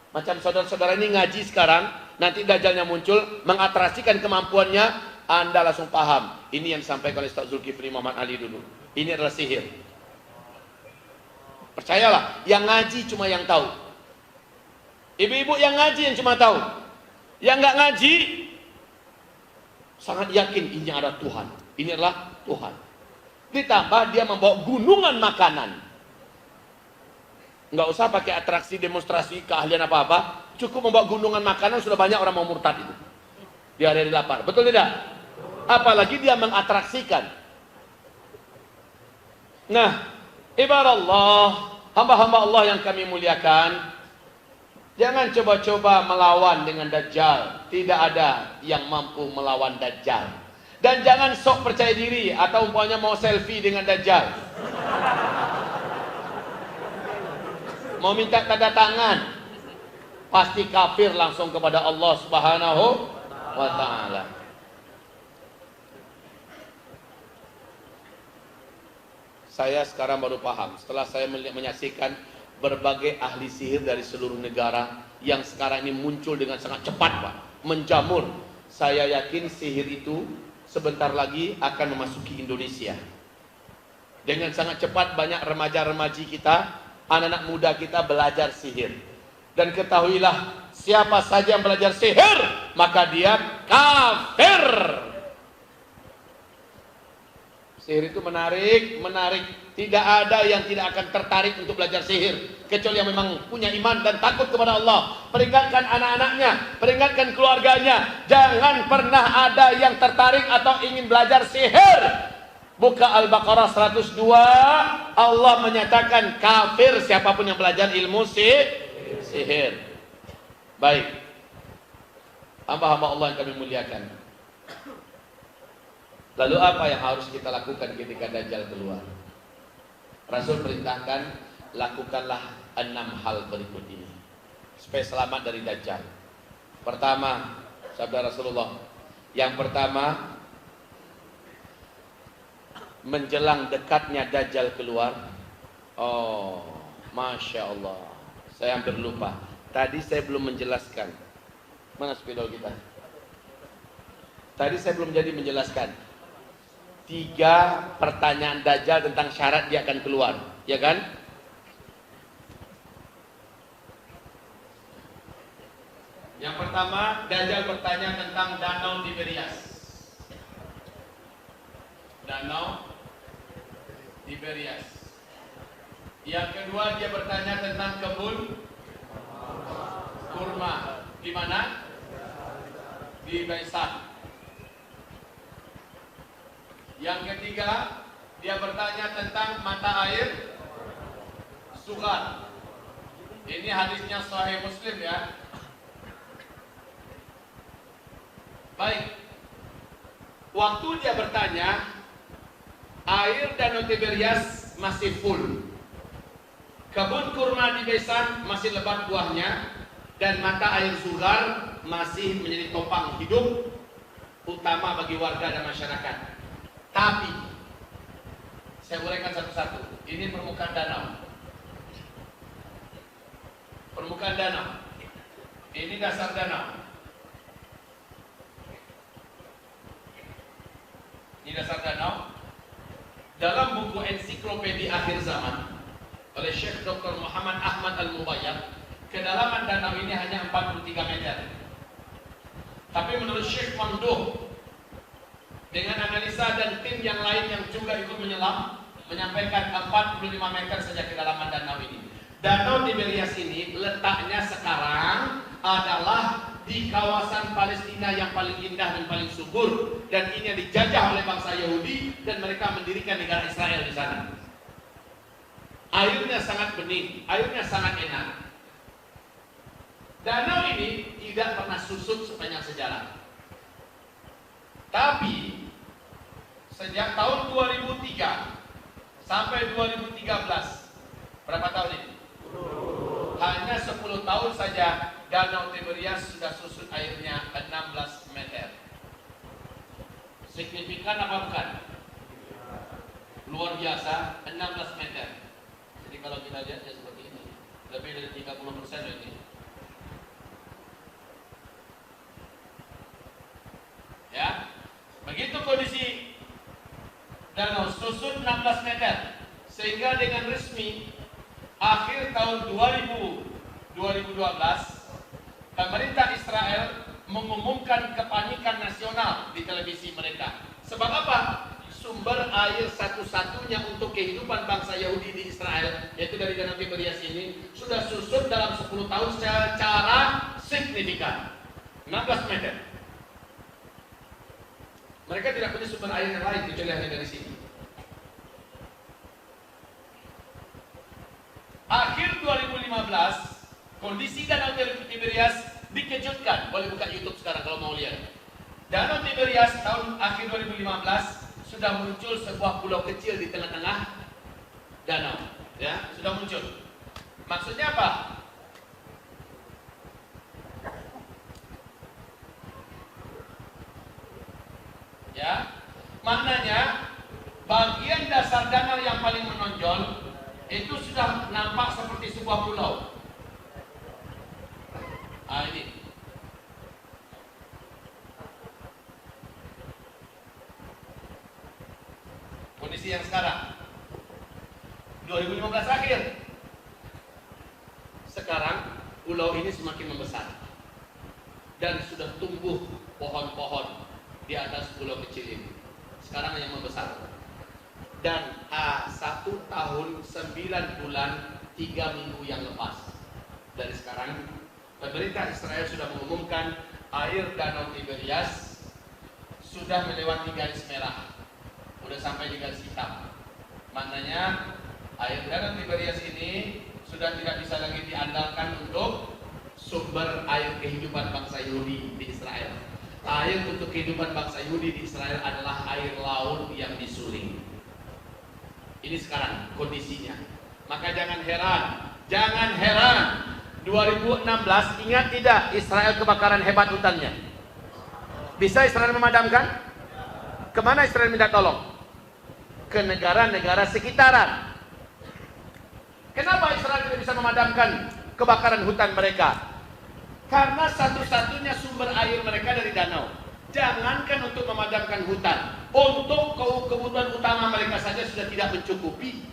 Macam saudara-saudara ini ngaji sekarang, nanti Dajjalnya muncul, mengatrasikan kemampuannya, Anda langsung paham. Ini yang disampaikan oleh Ustaz Zulkifli Muhammad Ali dulu. Ini adalah sihir. Percayalah, yang ngaji cuma yang tahu. Ibu-ibu yang ngaji yang cuma tahu. Yang nggak ngaji, sangat yakin ini ada Tuhan. Ini adalah Tuhan. Ditambah dia membawa gunungan makanan. Nggak usah pakai atraksi, demonstrasi, keahlian apa-apa. Cukup membawa gunungan makanan, sudah banyak orang mau murtad itu. Di hari-hari lapar. Betul tidak? Apalagi dia mengatraksikan. Nah, ibarat Allah, hamba-hamba Allah yang kami muliakan, jangan coba-coba melawan dengan Dajjal. Tidak ada yang mampu melawan Dajjal. Dan jangan sok percaya diri atau umpamanya mau selfie dengan Dajjal. Mau minta tanda tangan, pasti kafir langsung kepada Allah Subhanahu wa ta'ala. Saya sekarang baru paham setelah saya menyaksikan berbagai ahli sihir dari seluruh negara yang sekarang ini muncul dengan sangat cepat, Pak, menjamur. Saya yakin sihir itu sebentar lagi akan memasuki Indonesia. Dengan sangat cepat banyak remaja-remaji kita, anak-anak muda kita belajar sihir. Dan ketahuilah, siapa saja yang belajar sihir, maka dia kafir. Sihir itu menarik. Tidak ada yang tidak akan tertarik untuk belajar sihir, kecuali yang memang punya iman dan takut kepada Allah. Peringatkan anak-anaknya, peringatkan keluarganya, jangan pernah ada yang tertarik atau ingin belajar sihir. Buka Al-Baqarah 102, Allah menyatakan kafir siapapun yang belajar ilmu sihir. Baik, hamba-hamba Allah yang kami muliakan, lalu apa yang harus kita lakukan ketika Dajjal keluar? Rasul perintahkan, lakukanlah 6 hal berikut ini supaya selamat dari Dajjal. Pertama, sabda Rasulullah, yang pertama, menjelang dekatnya Dajjal keluar. Oh, Masya Allah, saya hampir lupa. Tadi saya belum menjelaskan. Mana spidol kita? Tadi saya belum jadi menjelaskan 3 pertanyaan Dajjal tentang syarat dia akan keluar, ya kan? Yang pertama, Dajjal bertanya tentang Danau Tiberias. Danau Tiberias. Yang kedua, dia bertanya tentang kebun kurma. Di mana? Di Baisan. Yang ketiga, dia bertanya tentang mata air Sugar. Ini hadisnya Sahih Muslim, ya. Baik. Waktu dia bertanya, air Danau Tiberias masih full. Kebun kurma di Besan masih lebat buahnya, dan mata air Sugar masih menjadi topang hidup utama bagi warga dan masyarakat. Tapi saya uraikan satu-satu. Ini permukaan danau. Permukaan danau. Ini dasar danau. Ini dasar danau. Dalam buku ensiklopedia akhir zaman oleh Syekh Dr. Muhammad Ahmad Al-Mubayyad, kedalaman danau ini hanya 43 meter. Tapi menurut Syekh Manduh, dengan analisa dan tim yang lain yang juga ikut menyelam, menyampaikan 45 meter saja kedalaman danau ini. Danau Tiberias ini letaknya sekarang adalah di kawasan Palestina yang paling indah dan paling subur, dan ini yang dijajah oleh bangsa Yahudi, dan mereka mendirikan negara Israel di sana. Airnya sangat bening, airnya sangat enak. Danau ini tidak pernah susut sepanjang sejarah. Tapi sejak tahun 2003 sampai 2013, berapa tahun ini? Hanya 10 tahun saja Danau Tiberias sudah susut airnya 16 meter. Signifikan apa bukan? Luar biasa, 16 meter. Jadi kalau kita lihat ya seperti ini, lebih dari 30% ini. menyusut 16 meter. Sehingga dengan resmi akhir tahun 2012 pemerintah Israel mengumumkan kepanikan nasional di televisi mereka. Sebab apa? Sumber air satu-satunya untuk kehidupan bangsa Yahudi di Israel, yaitu dari Danau Tiberias ini, sudah susut dalam 10 tahun secara signifikan. 16 meter. Mereka tidak punya sumber air yang lain kecuali hanya dari sini. Akhir 2015, kondisi Danau Tiberias dikejutkan. Boleh buka YouTube sekarang kalau mau lihat. Danau Tiberias tahun akhir 2015 sudah muncul sebuah pulau kecil di tengah-tengah danau, ya, sudah muncul. Maksudnya apa? Ya, maknanya bagian dasar danau yang paling menonjol itu sudah nampak seperti sebuah pulau. Ini kondisi yang sekarang 2015 akhir. Sekarang pulau ini semakin membesar dan sudah tumbuh pohon-pohon di atas pulau kecil ini. Sekarang yang membesar. Dan 1 tahun 9 bulan 3 minggu yang lepas dari sekarang, pemerintah Israel sudah mengumumkan air Danau Tiberias sudah melewati garis merah. Sudah sampai di garis hitam. Maknanya air Danau Tiberias ini sudah tidak bisa lagi diandalkan untuk sumber air kehidupan bangsa Yahudi di Israel. Air untuk kehidupan bangsa Yahudi di Israel adalah air laut yang disuling. Ini sekarang kondisinya. Maka jangan heran 2016, ingat tidak Israel kebakaran hebat hutannya? Bisa Israel memadamkan? Kemana Israel minta tolong? Ke negara-negara sekitaran. Kenapa Israel tidak bisa memadamkan kebakaran hutan mereka? Karena satu-satunya sumber air mereka dari danau. Jangankan untuk memadamkan hutan, untuk kebutuhan utama mereka saja sudah tidak mencukupi.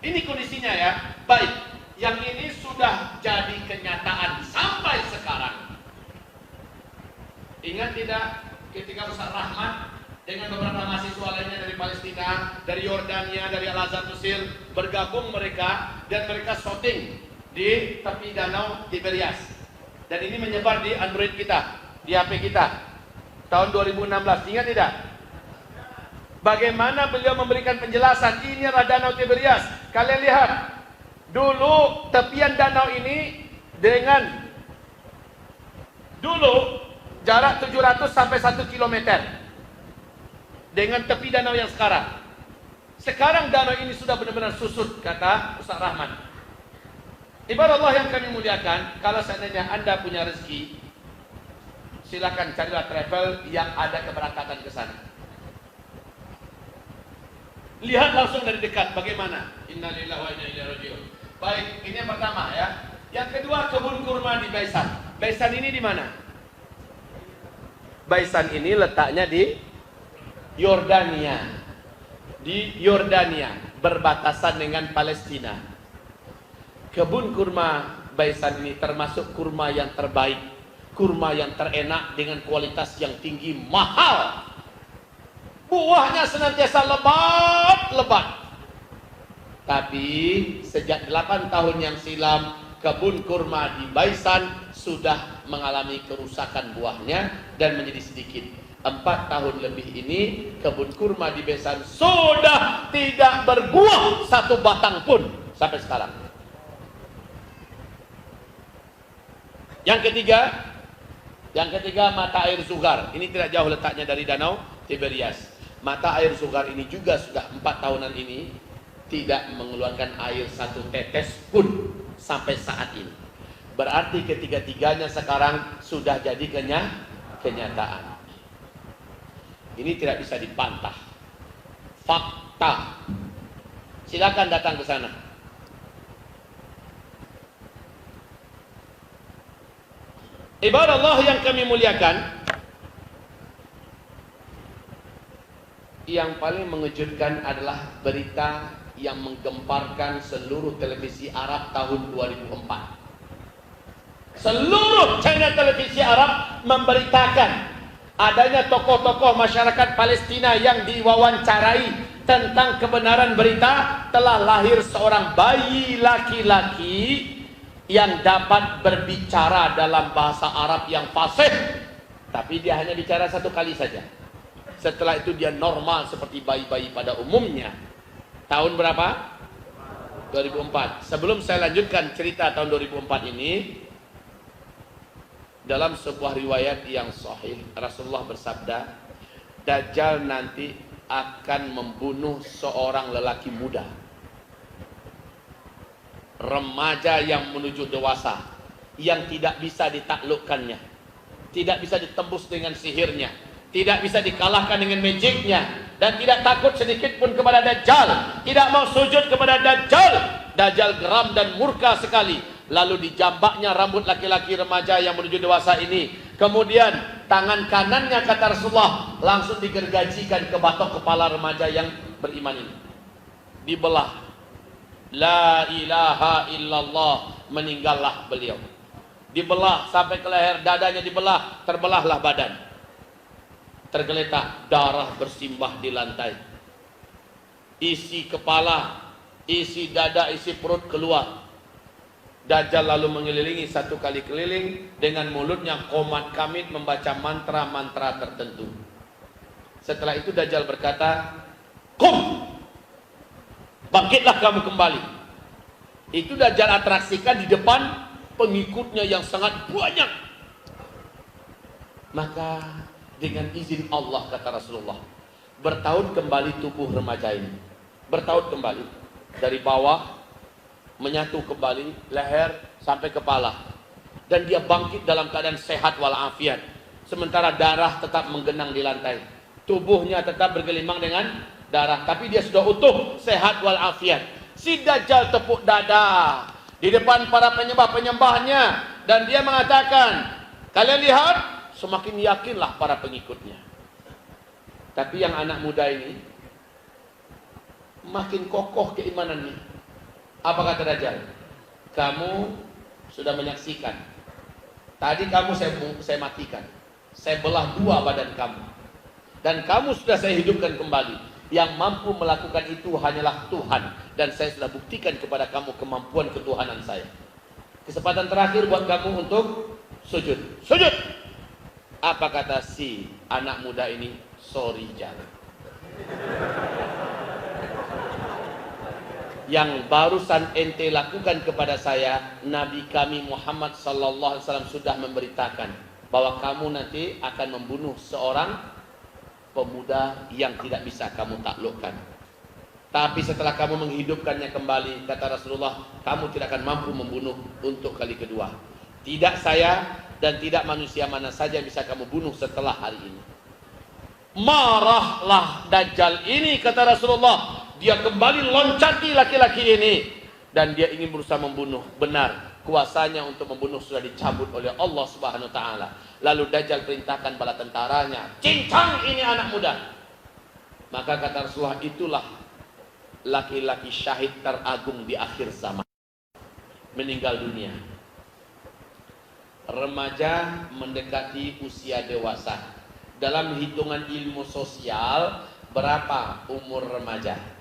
Ini kondisinya ya. Baik, yang ini sudah jadi kenyataan sampai sekarang. Ingat tidak ketika Ustaz Rahmat dengan beberapa mahasiswa lainnya dari Palestina, dari Yordania, dari Al-Azhar Mesir, bergabung mereka dan mereka shooting di tepi Danau Tiberias. Dan ini menyebar di Android kita, di HP kita. Tahun 2016, ingat tidak? Bagaimana beliau memberikan penjelasan, ini adalah Danau Tiberias. Kalian lihat, dulu tepian danau ini dengan dulu jarak 700 sampai 1 kilometer. Dengan tepi danau yang sekarang. Sekarang danau ini sudah benar-benar susut, kata Ustaz Rahman. Ibarat Allah yang kami muliakan, kalau seandainya Anda punya rezeki, silakan carilah travel yang ada keberangkatan ke sana. Lihat langsung dari dekat bagaimana. Innalillahi wa inna ilaihi raji'un. Baik, ini yang pertama ya. Yang kedua, kebun kurma di Baisan. Baisan ini di mana? Baisan ini letaknya di Yordania. Di Yordania, berbatasan dengan Palestina. Kebun kurma Baisan ini termasuk kurma yang terbaik, kurma yang terenak dengan kualitas yang tinggi, mahal. Buahnya senantiasa lebat. Tapi sejak 8 tahun yang silam, kebun kurma di Baisan sudah mengalami kerusakan buahnya dan menjadi sedikit. 4 tahun lebih ini kebun kurma di Baisan sudah tidak berbuah 1 batang pun sampai sekarang. Yang ketiga mata air Sugar. Ini tidak jauh letaknya dari Danau Tiberias. Mata air Sugar ini juga sudah 4 tahunan ini tidak mengeluarkan air 1 tetes pun sampai saat ini. Berarti ketiga-tiganya sekarang sudah jadi kenyataan. Ini tidak bisa dibantah. Fakta. Silakan datang ke sana. Ibarat Allah yang kami muliakan, Yang paling mengejutkan adalah berita yang menggemparkan seluruh televisi Arab tahun 2004. Seluruh channel televisi Arab memberitakan adanya tokoh-tokoh masyarakat Palestina yang diwawancarai tentang kebenaran berita telah lahir seorang bayi laki-laki yang dapat berbicara dalam bahasa Arab yang fasih, tapi dia hanya bicara satu kali saja. Setelah itu dia normal seperti bayi-bayi pada umumnya. Tahun berapa? 2004. Sebelum saya lanjutkan cerita tahun 2004 ini, dalam sebuah riwayat yang sahih Rasulullah bersabda, Dajjal nanti akan membunuh seorang lelaki muda, remaja yang menuju dewasa, yang tidak bisa ditaklukkannya, tidak bisa ditembus dengan sihirnya, tidak bisa dikalahkan dengan magicnya, dan tidak takut sedikit pun kepada Dajjal, tidak mau sujud kepada Dajjal. Dajjal geram dan murka sekali. Lalu dijambaknya rambut laki-laki remaja yang menuju dewasa ini. Kemudian tangan kanannya, kata Rasulullah, langsung digergajikan ke batok kepala remaja yang beriman ini. Dibelah. La ilaha illallah, meninggallah beliau. Dibelah sampai ke leher, dadanya dibelah, terbelahlah badan. Tergeletak, darah bersimbah di lantai. Isi kepala, isi dada, isi perut keluar. Dajjal lalu mengelilingi satu kali keliling dengan mulutnya komat kamit membaca mantra-mantra tertentu. Setelah itu Dajjal berkata, "Qum! Bangkitlah kamu kembali." Itu Dajjal atraksikan di depan pengikutnya yang sangat banyak. Maka dengan izin Allah, kata Rasulullah, bertaut kembali tubuh remaja ini. Bertaut kembali dari bawah, menyatu kembali leher sampai kepala, dan dia bangkit dalam keadaan sehat walafiat. Sementara darah tetap menggenang di lantai, tubuhnya tetap bergelimang dengan darah, tapi dia sudah utuh, sehat walafiat. Si Dajjal tepuk dada di depan para penyembah-penyembahnya, dan dia mengatakan, kalian lihat, semakin yakinlah para pengikutnya. Tapi yang anak muda ini makin kokoh keimanannya. Apa kata Dajjal? Kamu sudah menyaksikan. Tadi kamu saya matikan. Saya belah dua badan kamu. Dan kamu sudah saya hidupkan kembali. Yang mampu melakukan itu hanyalah Tuhan. Dan saya sudah buktikan kepada kamu kemampuan ketuhanan saya. Kesempatan terakhir buat kamu untuk sujud. Sujud! Apa kata si anak muda ini? Sorry, jangan. Yang barusan ente lakukan kepada saya, Nabi kami Muhammad sallallahu alaihi wasallam sudah memberitakan bahwa kamu nanti akan membunuh seorang pemuda yang tidak bisa kamu taklukkan. Tapi setelah kamu menghidupkannya kembali, kata Rasulullah, kamu tidak akan mampu membunuh untuk kali kedua. Tidak saya dan tidak manusia mana saja bisa kamu bunuh setelah hari ini. Marahlah Dajjal ini, kata Rasulullah. Dia kembali loncati laki-laki ini, dan dia ingin berusaha membunuh. Benar, kuasanya untuk membunuh sudah dicabut oleh Allah Subhanahu wa taala. Lalu Dajjal perintahkan bala tentaranya, cincang ini anak muda. Maka kata Rasulullah, itulah laki-laki syahid teragung di akhir zaman. Meninggal dunia. Remaja mendekati usia dewasa. Dalam hitungan ilmu sosial, berapa umur remaja?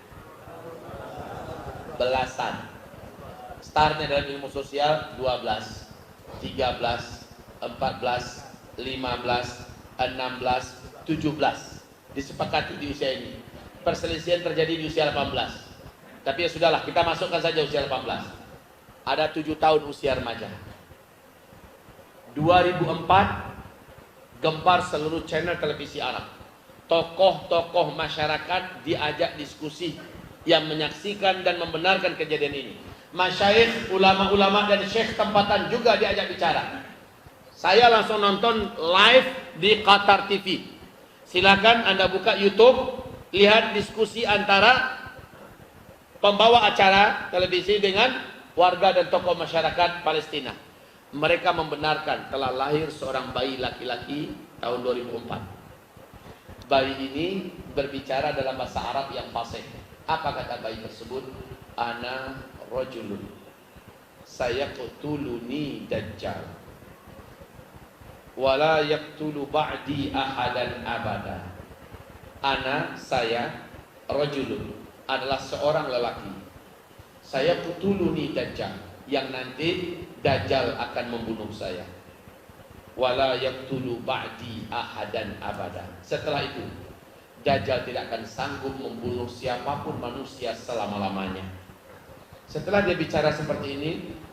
Belasan. Startnya dalam ilmu sosial 12, 13, 14, 15, 16, 17. Disepakati di usia ini. Perselisihan terjadi di usia 18. Tapi ya sudahlah, kita masukkan saja usia 18. Ada 7 tahun usia remaja. 2004 gempar seluruh channel televisi Arab. Tokoh-tokoh masyarakat diajak diskusi yang menyaksikan dan membenarkan kejadian ini. Masyayikh, ulama-ulama dan syekh tempatan juga diajak bicara. Saya langsung nonton live di Qatar TV. Silakan Anda buka YouTube, lihat diskusi antara pembawa acara televisi dengan warga dan tokoh masyarakat Palestina. Mereka membenarkan telah lahir seorang bayi laki-laki tahun 2004. Bayi ini berbicara dalam bahasa Arab yang fasih. Apa kata bayi tersebut? Ana rajulun, saya qutuluni dajjal, wala yaqtulu ba'di ahadan abada. Ana, saya, rajulun, adalah seorang lelaki. Saya qutuluni dajjal, yang nanti dajjal akan membunuh saya. Wala yaqtulu ba'di ahadan abada. Setelah itu dajjal tidak akan sanggup membunuh siapapun manusia selama-lamanya. Setelah dia bicara seperti ini,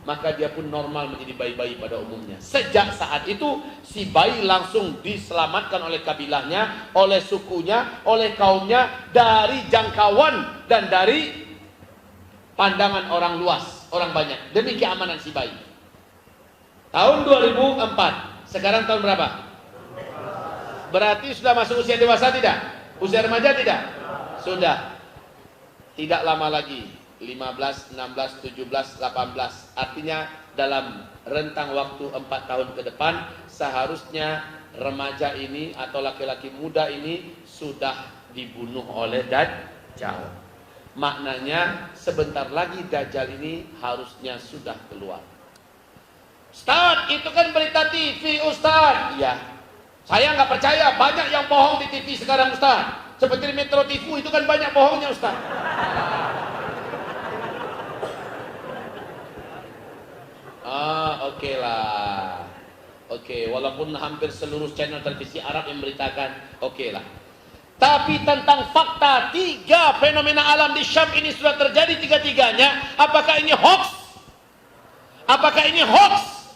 maka dia pun normal menjadi bayi-bayi pada umumnya. Sejak saat itu si bayi langsung diselamatkan oleh kabilahnya, oleh sukunya, oleh kaumnya, dari jangkauan dan dari pandangan orang luas, orang banyak, demi keamanan si bayi. Tahun 2004. Sekarang tahun berapa? Berarti sudah masuk usia dewasa tidak? Usia remaja tidak? Sudah. Tidak lama lagi, 15, 16, 17, 18. Artinya dalam rentang waktu 4 tahun ke depan seharusnya remaja ini atau laki-laki muda ini sudah dibunuh oleh Dajjal. Maknanya sebentar lagi Dajjal ini harusnya sudah keluar. Ustaz, itu kan berita TV, Ustaz. Ya, saya nggak percaya, banyak yang bohong di TV sekarang, Ustaz. Seperti di Metro TV itu kan banyak bohongnya, Ustaz. Oke lah. Oke, walaupun hampir seluruh channel televisi Arab yang memberitakan, oke lah. Tapi tentang fakta 3 fenomena alam di Syam ini sudah terjadi tiga-tiganya, apakah ini hoax? Apakah ini hoax?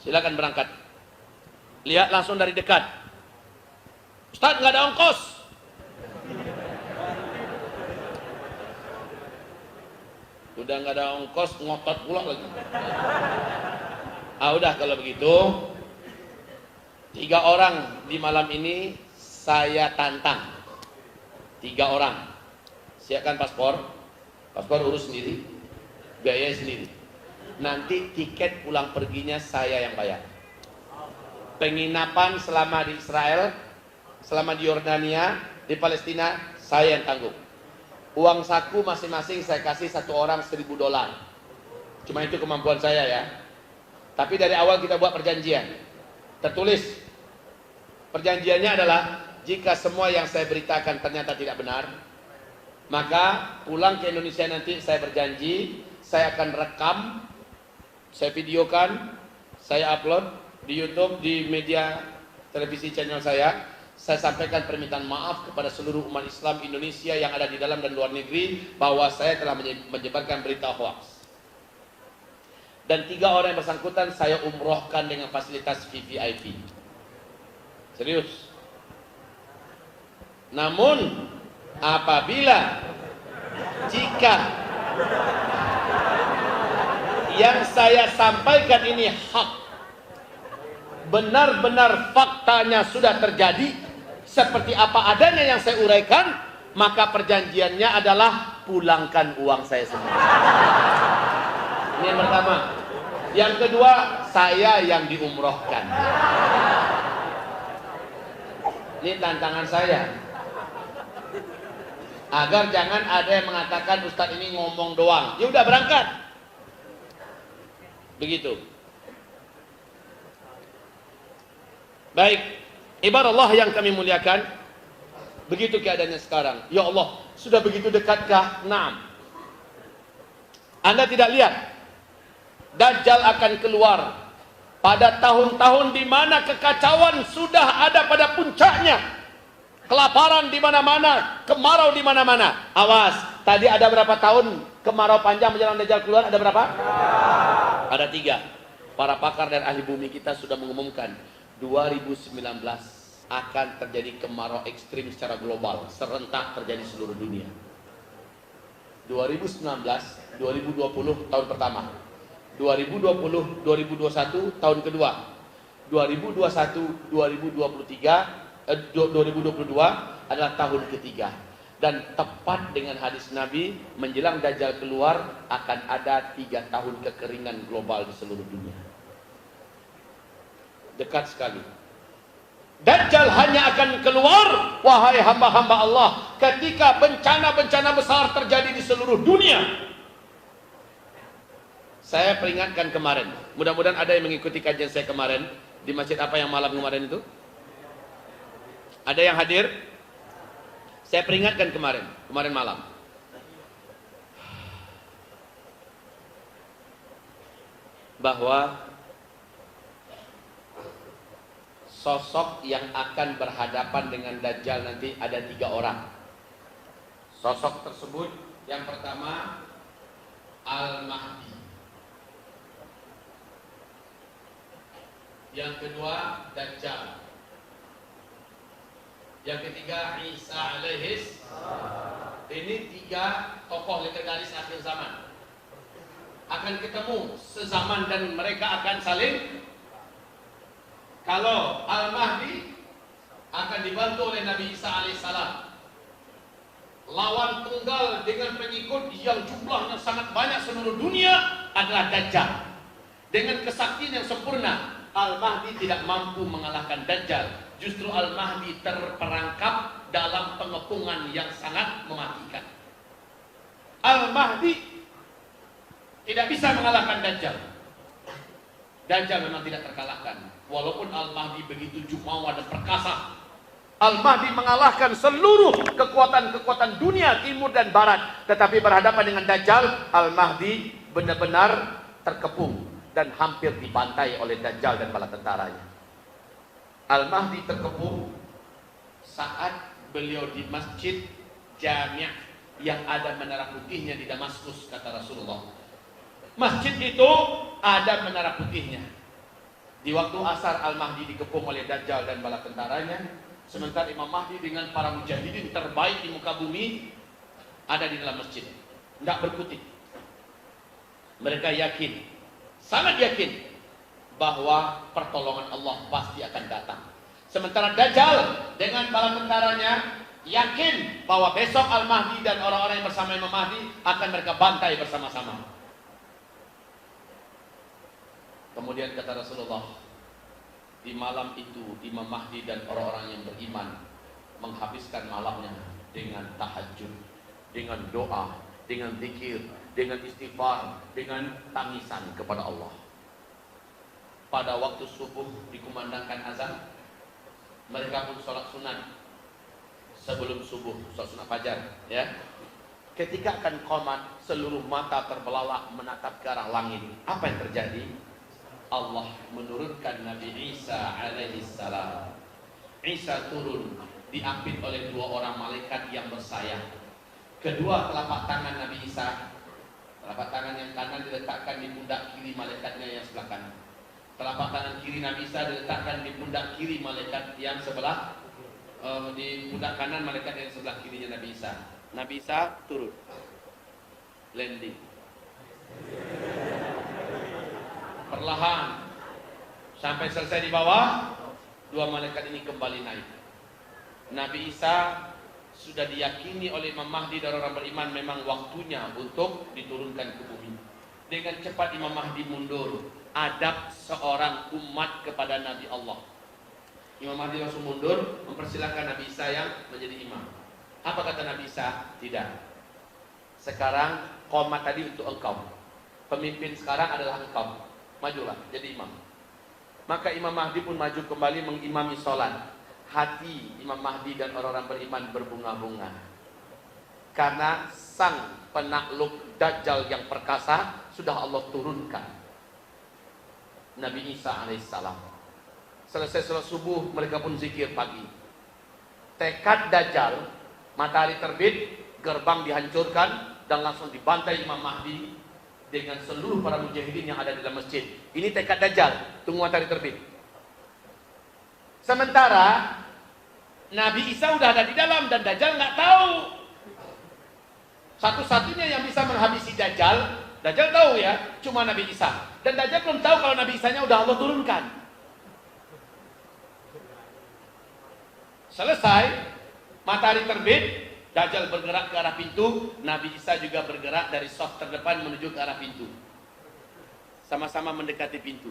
Silakan berangkat. Lihat langsung dari dekat. Ustaz, nggak ada ongkos. Udah nggak ada ongkos, ngotot pula lagi. Udah kalau begitu, 3 orang di malam ini saya tantang. 3 orang. Siapkan paspor. Paspor urus sendiri, biaya sendiri. Nanti tiket pulang perginya saya yang bayar. Penginapan selama di Israel, selama di Yordania, di Palestina, saya yang tanggung. Uang saku masing-masing saya kasih 1 orang $1.000. Cuma itu kemampuan saya ya. Tapi dari awal kita buat perjanjian. Tertulis. Perjanjiannya adalah jika semua yang saya beritakan ternyata tidak benar, maka pulang ke Indonesia nanti saya berjanji saya akan rekam, saya videokan, saya upload di YouTube, di media televisi channel saya sampaikan permintaan maaf kepada seluruh umat Islam Indonesia yang ada di dalam dan luar negeri bahwa saya telah menyebarkan berita hoax. Dan 3 orang yang bersangkutan saya umrohkan dengan fasilitas VVIP. Serius. Namun apabila jika yang saya sampaikan ini hak, benar-benar faktanya sudah terjadi seperti apa adanya yang saya uraikan, maka perjanjiannya adalah pulangkan uang saya semua. Ini yang pertama. Yang kedua, saya yang diumrohkan. Ini tantangan saya. Agar jangan ada yang mengatakan Ustadz ini ngomong doang. Ya udah berangkat. Begitu. Baik, ibarat Allah yang kami muliakan, begitu keadaannya sekarang. Ya Allah, sudah begitu dekatkah? Naam. Anda tidak lihat Dajjal akan keluar pada tahun-tahun di mana kekacauan sudah ada pada puncaknya. Kelaparan di mana-mana, kemarau di mana-mana. Awas, tadi ada berapa tahun kemarau panjang menjelang Dajjal keluar? Ada berapa? Ada 3. Para pakar dan ahli bumi kita sudah mengumumkan 2019 akan terjadi kemarau ekstrim secara global, serentak terjadi seluruh dunia. 2019, 2020 tahun pertama, 2020, 2021 tahun kedua, 2021, 2022 adalah tahun ketiga. Dan tepat dengan hadis Nabi, menjelang Dajjal keluar akan ada 3 tahun kekeringan global di seluruh dunia. Dekat sekali. Dajjal hanya akan keluar, wahai hamba-hamba Allah, ketika bencana-bencana besar terjadi di seluruh dunia. Saya peringatkan kemarin, mudah-mudahan ada yang mengikuti kajian saya kemarin. Di masjid apa yang malam kemarin itu? Ada yang hadir? Saya peringatkan kemarin malam. Bahwa sosok yang akan berhadapan dengan Dajjal nanti ada 3 orang. Sosok tersebut yang pertama Al-Mahdi, yang kedua Dajjal, yang ketiga Isa alaihis. Ini 3 tokoh legendaris akhir zaman akan ketemu sezaman dan mereka akan saling. Kalau Al-Mahdi akan dibantu oleh Nabi Isa alaihissalam, lawan tunggal dengan pengikut yang jumlahnya sangat banyak seluruh dunia adalah Dajjal. Dengan kesaktian yang sempurna, Al-Mahdi tidak mampu mengalahkan Dajjal. Justru Al-Mahdi terperangkap dalam pengepungan yang sangat mematikan. Al-Mahdi tidak bisa mengalahkan Dajjal. Dajjal memang tidak terkalahkan. Walaupun Al-Mahdi begitu jumawa dan perkasa, Al-Mahdi mengalahkan seluruh kekuatan-kekuatan dunia timur dan barat. Tetapi berhadapan dengan Dajjal, Al-Mahdi benar-benar terkepung dan hampir dibantai oleh Dajjal dan bala tentaranya. Al-Mahdi terkepung saat beliau di masjid Jami' yang ada menara putihnya di Damaskus, kata Rasulullah. Masjid itu ada menara putihnya. Di waktu asar Al-Mahdi dikepung oleh Dajjal dan bala tentaranya, sementara Imam Mahdi dengan para mujahidin terbaik di muka bumi ada di dalam masjid, tidak berkutik. Mereka yakin, sangat yakin bahwa pertolongan Allah pasti akan datang. Sementara Dajjal dengan bala tentaranya yakin bahwa besok Al-Mahdi dan orang-orang yang bersama Imam Mahdi akan mereka bantai bersama-sama. Kemudian kata Rasulullah, di malam itu Imam Mahdi dan orang-orang yang beriman menghabiskan malamnya dengan tahajud, dengan doa, dengan zikir, dengan istighfar, dengan tangisan kepada Allah. Pada waktu subuh dikumandangkan azan, mereka pun sholat sunat sebelum subuh, sholat sunat fajar, ya. Ketika akan qomat, seluruh mata terbelalak menatap ke arah langit. Apa yang terjadi? Allah menurunkan Nabi Isa alaihissalam. Isa turun diapit oleh 2 orang malaikat yang bersayap. Kedua telapak tangan Nabi Isa, telapak tangan yang kanan diletakkan di pundak kiri malaikatnya yang sebelah kanan. Telapak tangan kiri Nabi Isa diletakkan di pundak kiri malaikat yang sebelah di pundak kanan malaikat yang sebelah kirinya Nabi Isa. Nabi Isa turun, landing. Perlahan sampai selesai di bawah, 2 malaikat ini kembali naik. Nabi Isa sudah diyakini oleh Imam Mahdi dan orang beriman memang waktunya untuk diturunkan ke bumi. Dengan cepat Imam Mahdi mundur, adab seorang umat kepada Nabi Allah. Imam Mahdi langsung mundur, mempersilahkan Nabi Isa yang menjadi imam. Apa kata Nabi Isa? Tidak. Sekarang qomat tadi untuk engkau. Pemimpin sekarang adalah engkau. Majulah jadi imam. Maka Imam Mahdi pun maju kembali mengimami sholat. Hati Imam Mahdi dan orang-orang beriman berbunga-bunga, karena sang penakluk Dajjal yang perkasa sudah Allah turunkan, Nabi Isa alaihissalam. Selesai sholat subuh, mereka pun zikir pagi. Tekad Dajjal, matahari terbit, gerbang dihancurkan dan langsung dibantai Imam Mahdi dengan seluruh para mujahidin yang ada di dalam masjid. Ini tekad Dajjal, tunggu matahari terbit. Sementara Nabi Isa udah ada di dalam dan Dajjal nggak tahu. Satu-satunya yang bisa menghabisi Dajjal tahu ya, cuma Nabi Isa. Dan Dajjal belum tahu kalau Nabi Isanya udah Allah turunkan. Selesai, matahari terbit, Dajjal bergerak ke arah pintu, Nabi Isa juga bergerak dari saf terdepan menuju ke arah pintu. Sama-sama mendekati pintu.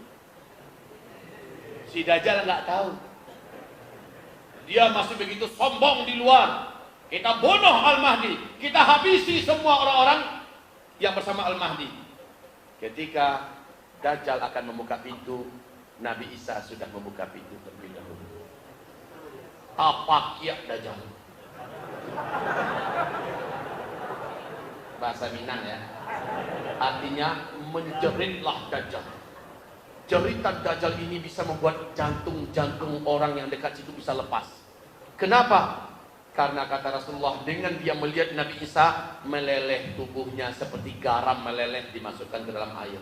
Si Dajjal nggak tahu Dia masih begitu sombong di luar. Kita bunuh Al-Mahdi, kita habisi semua orang-orang yang bersama Al-Mahdi. Ketika Dajjal akan membuka pintu, Nabi Isa sudah membuka pintu terlebih dahulu. Apa kiak Dajjal? Bahasa Minang ya. Artinya menjeritlah Dajjal. Jeritan Dajjal ini bisa membuat jantung-jantung orang yang dekat situ bisa lepas. Kenapa? Karena kata Rasulullah, dengan dia melihat Nabi Isa, meleleh tubuhnya seperti garam meleleh dimasukkan ke dalam air.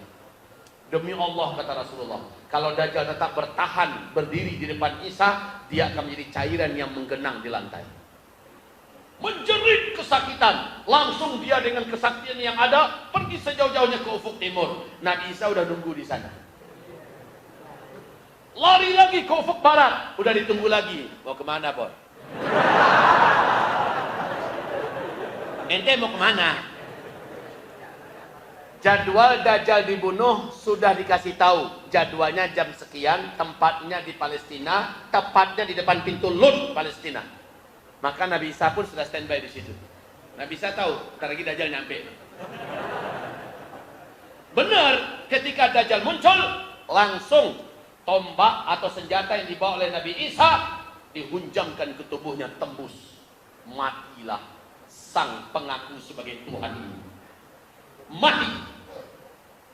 Demi Allah, kata Rasulullah, kalau Dajjal tetap bertahan berdiri di depan Isa, dia akan menjadi cairan yang menggenang di lantai. Menjerit kesakitan, langsung dia dengan kesaktian yang ada pergi sejauh-jauhnya ke ufuk timur. Nabi Isa udah nunggu di sana. Lari lagi ke ufuk barat, udah ditunggu lagi. Mau kemana, Boy? Ente mau kemana? Jadwal Dajjal dibunuh sudah dikasih tahu. Jadwalnya jam sekian, tempatnya di Palestina, tepatnya di depan pintu Lut, Palestina. Maka Nabi Isa pun sudah standby di situ. Nabi Isa tahu, ntar lagi Dajjal nyampe. Benar, ketika Dajjal muncul, langsung tombak atau senjata yang dibawa oleh Nabi Isa dihunjamkan ke tubuhnya, tembus. Matilah sang pengaku sebagai Tuhan ini. Mati.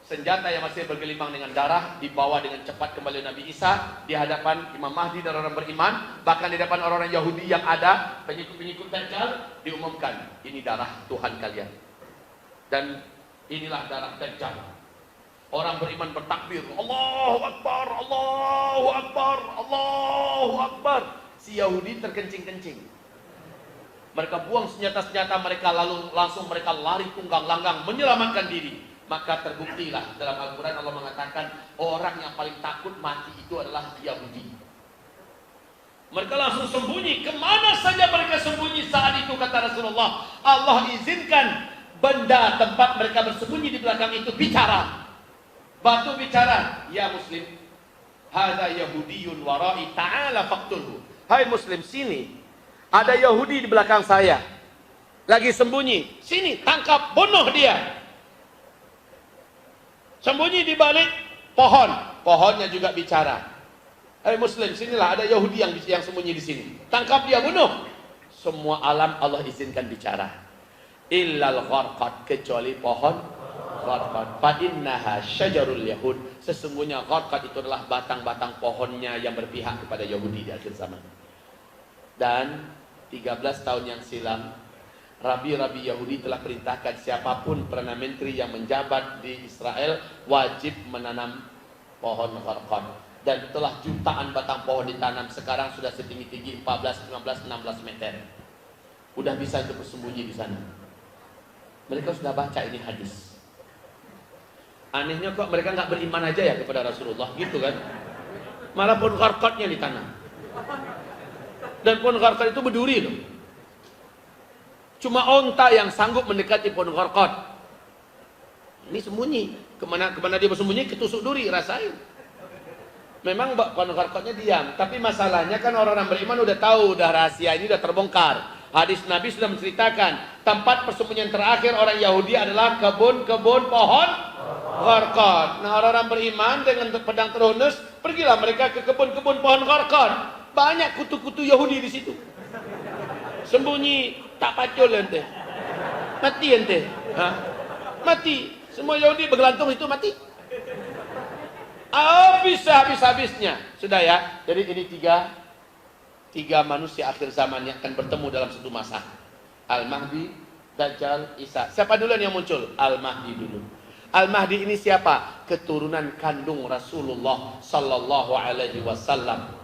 Senjata yang masih bergelimang dengan darah dibawa dengan cepat kembali Nabi Isa di hadapan Imam Mahdi dan orang beriman, bahkan di depan orang-orang Yahudi yang ada, pengikut-pengikut Dajjal, diumumkan, ini darah Tuhan kalian dan inilah darah Dajjal. Orang beriman bertakbir, Allahu Akbar, Allahu Akbar, Allahu Akbar. Si Yahudi terkencing-kencing. Mereka buang senjata-senjata mereka, lalu langsung mereka lari tunggang langgang menyelamatkan diri. Maka terbuktilah dalam Al-Quran Allah mengatakan orang yang paling takut mati itu adalah Yahudi. Mereka langsung sembunyi. Kemana saja mereka sembunyi saat itu, kata Rasulullah. Allah izinkan benda tempat mereka bersembunyi di belakang itu bicara. Batu bicara, ya Muslim, hadza Yahudiyun warai ta'ala faqtulhu. Hai Muslim, sini ada Yahudi di belakang saya, lagi sembunyi. Sini, tangkap, bunuh dia. Sembunyi di balik pohon, pohonnya juga bicara. Hai Muslim, sinilah ada Yahudi yang sembunyi di sini. Tangkap dia, bunuh. Semua alam Allah izinkan bicara. Illal gharqad, kecuali pohon gharqad. Fa innaha syajarul yahud. Sesungguhnya gharqad itu adalah batang-batang pohonnya yang berpihak kepada Yahudi di akhir zaman. Dan 13 tahun yang silam, Rabi-rabi Yahudi telah perintahkan siapapun Perdana Menteri yang menjabat di Israel wajib menanam pohon gharqad. Dan telah jutaan batang pohon ditanam, sekarang sudah setinggi-tinggi 14, 15, 16 meter. Udah bisa untuk bersembunyi di sana. Mereka sudah baca ini hadis. Anehnya kok mereka nggak beriman aja ya kepada Rasulullah, gitu kan? Malah pohon gharqadnya ditanam. Dan pohon gharqad itu berduri loh. Cuma onta yang sanggup mendekati pohon gharqad. Ini sembunyi. Kemana dia bersembunyi? Ketusuk duri, rasain. Memang pohon gharqadnya diam. Tapi masalahnya kan orang-orang beriman udah tahu, udah rahasia ini udah terbongkar. Hadis Nabi sudah menceritakan tempat persembunyian terakhir orang Yahudi adalah kebun-kebun pohon gharqad. Nah, orang-orang beriman dengan pedang terhunus, pergilah mereka ke kebun-kebun pohon gharqad. Banyak kutu-kutu Yahudi di situ. Sembunyi. Tak pacul ente. Mati ente. Hah? Mati. Semua Yahudi bergelantung itu mati. Habis-habisnya. Sudah ya. Jadi ini tiga manusia akhir zaman yang akan bertemu dalam satu masa. Al-Mahdi, Dajjal, Isa. Siapa duluan yang muncul? Al-Mahdi dulu. Al-Mahdi ini siapa? Keturunan kandung Rasulullah sallallahu alaihi wasallam.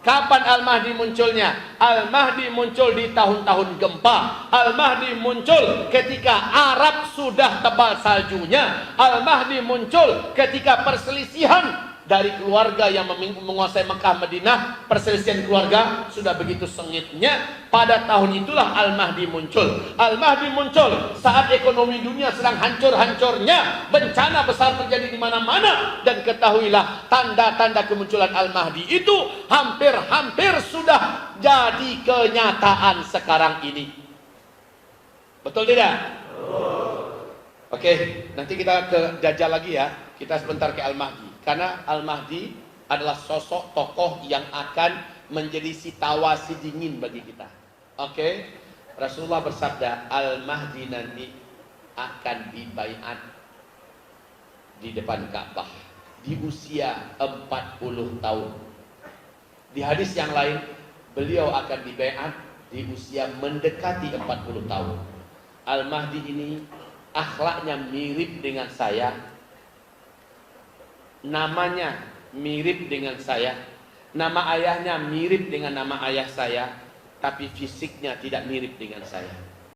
Kapan Al-Mahdi munculnya? Al-Mahdi muncul di tahun-tahun gempa. Al-Mahdi muncul ketika Arab sudah tebal saljunya. Al-Mahdi muncul ketika perselisihan dari keluarga yang menguasai Mekah Madinah, perselisihan keluarga sudah begitu sengitnya. Pada tahun itulah Al-Mahdi muncul. Al-Mahdi muncul saat ekonomi dunia sedang hancur-hancurnya, bencana besar terjadi di mana-mana, dan ketahuilah tanda-tanda kemunculan Al-Mahdi itu hampir-hampir sudah jadi kenyataan sekarang ini. Betul tidak? Oke, nanti kita ke Dajjal lagi ya. Kita sebentar ke Al-Mahdi. Karena Al-Mahdi adalah sosok tokoh yang akan menjadi si tawa si dingin bagi kita. Oke, Rasulullah bersabda, Al-Mahdi nanti akan dibaiat di depan Ka'bah di usia 40 tahun. Di hadis yang lain, beliau akan dibaiat di usia mendekati 40 tahun. Al-Mahdi ini akhlaknya mirip dengan saya, namanya mirip dengan saya, nama ayahnya mirip dengan nama ayah saya, tapi fisiknya tidak mirip dengan saya.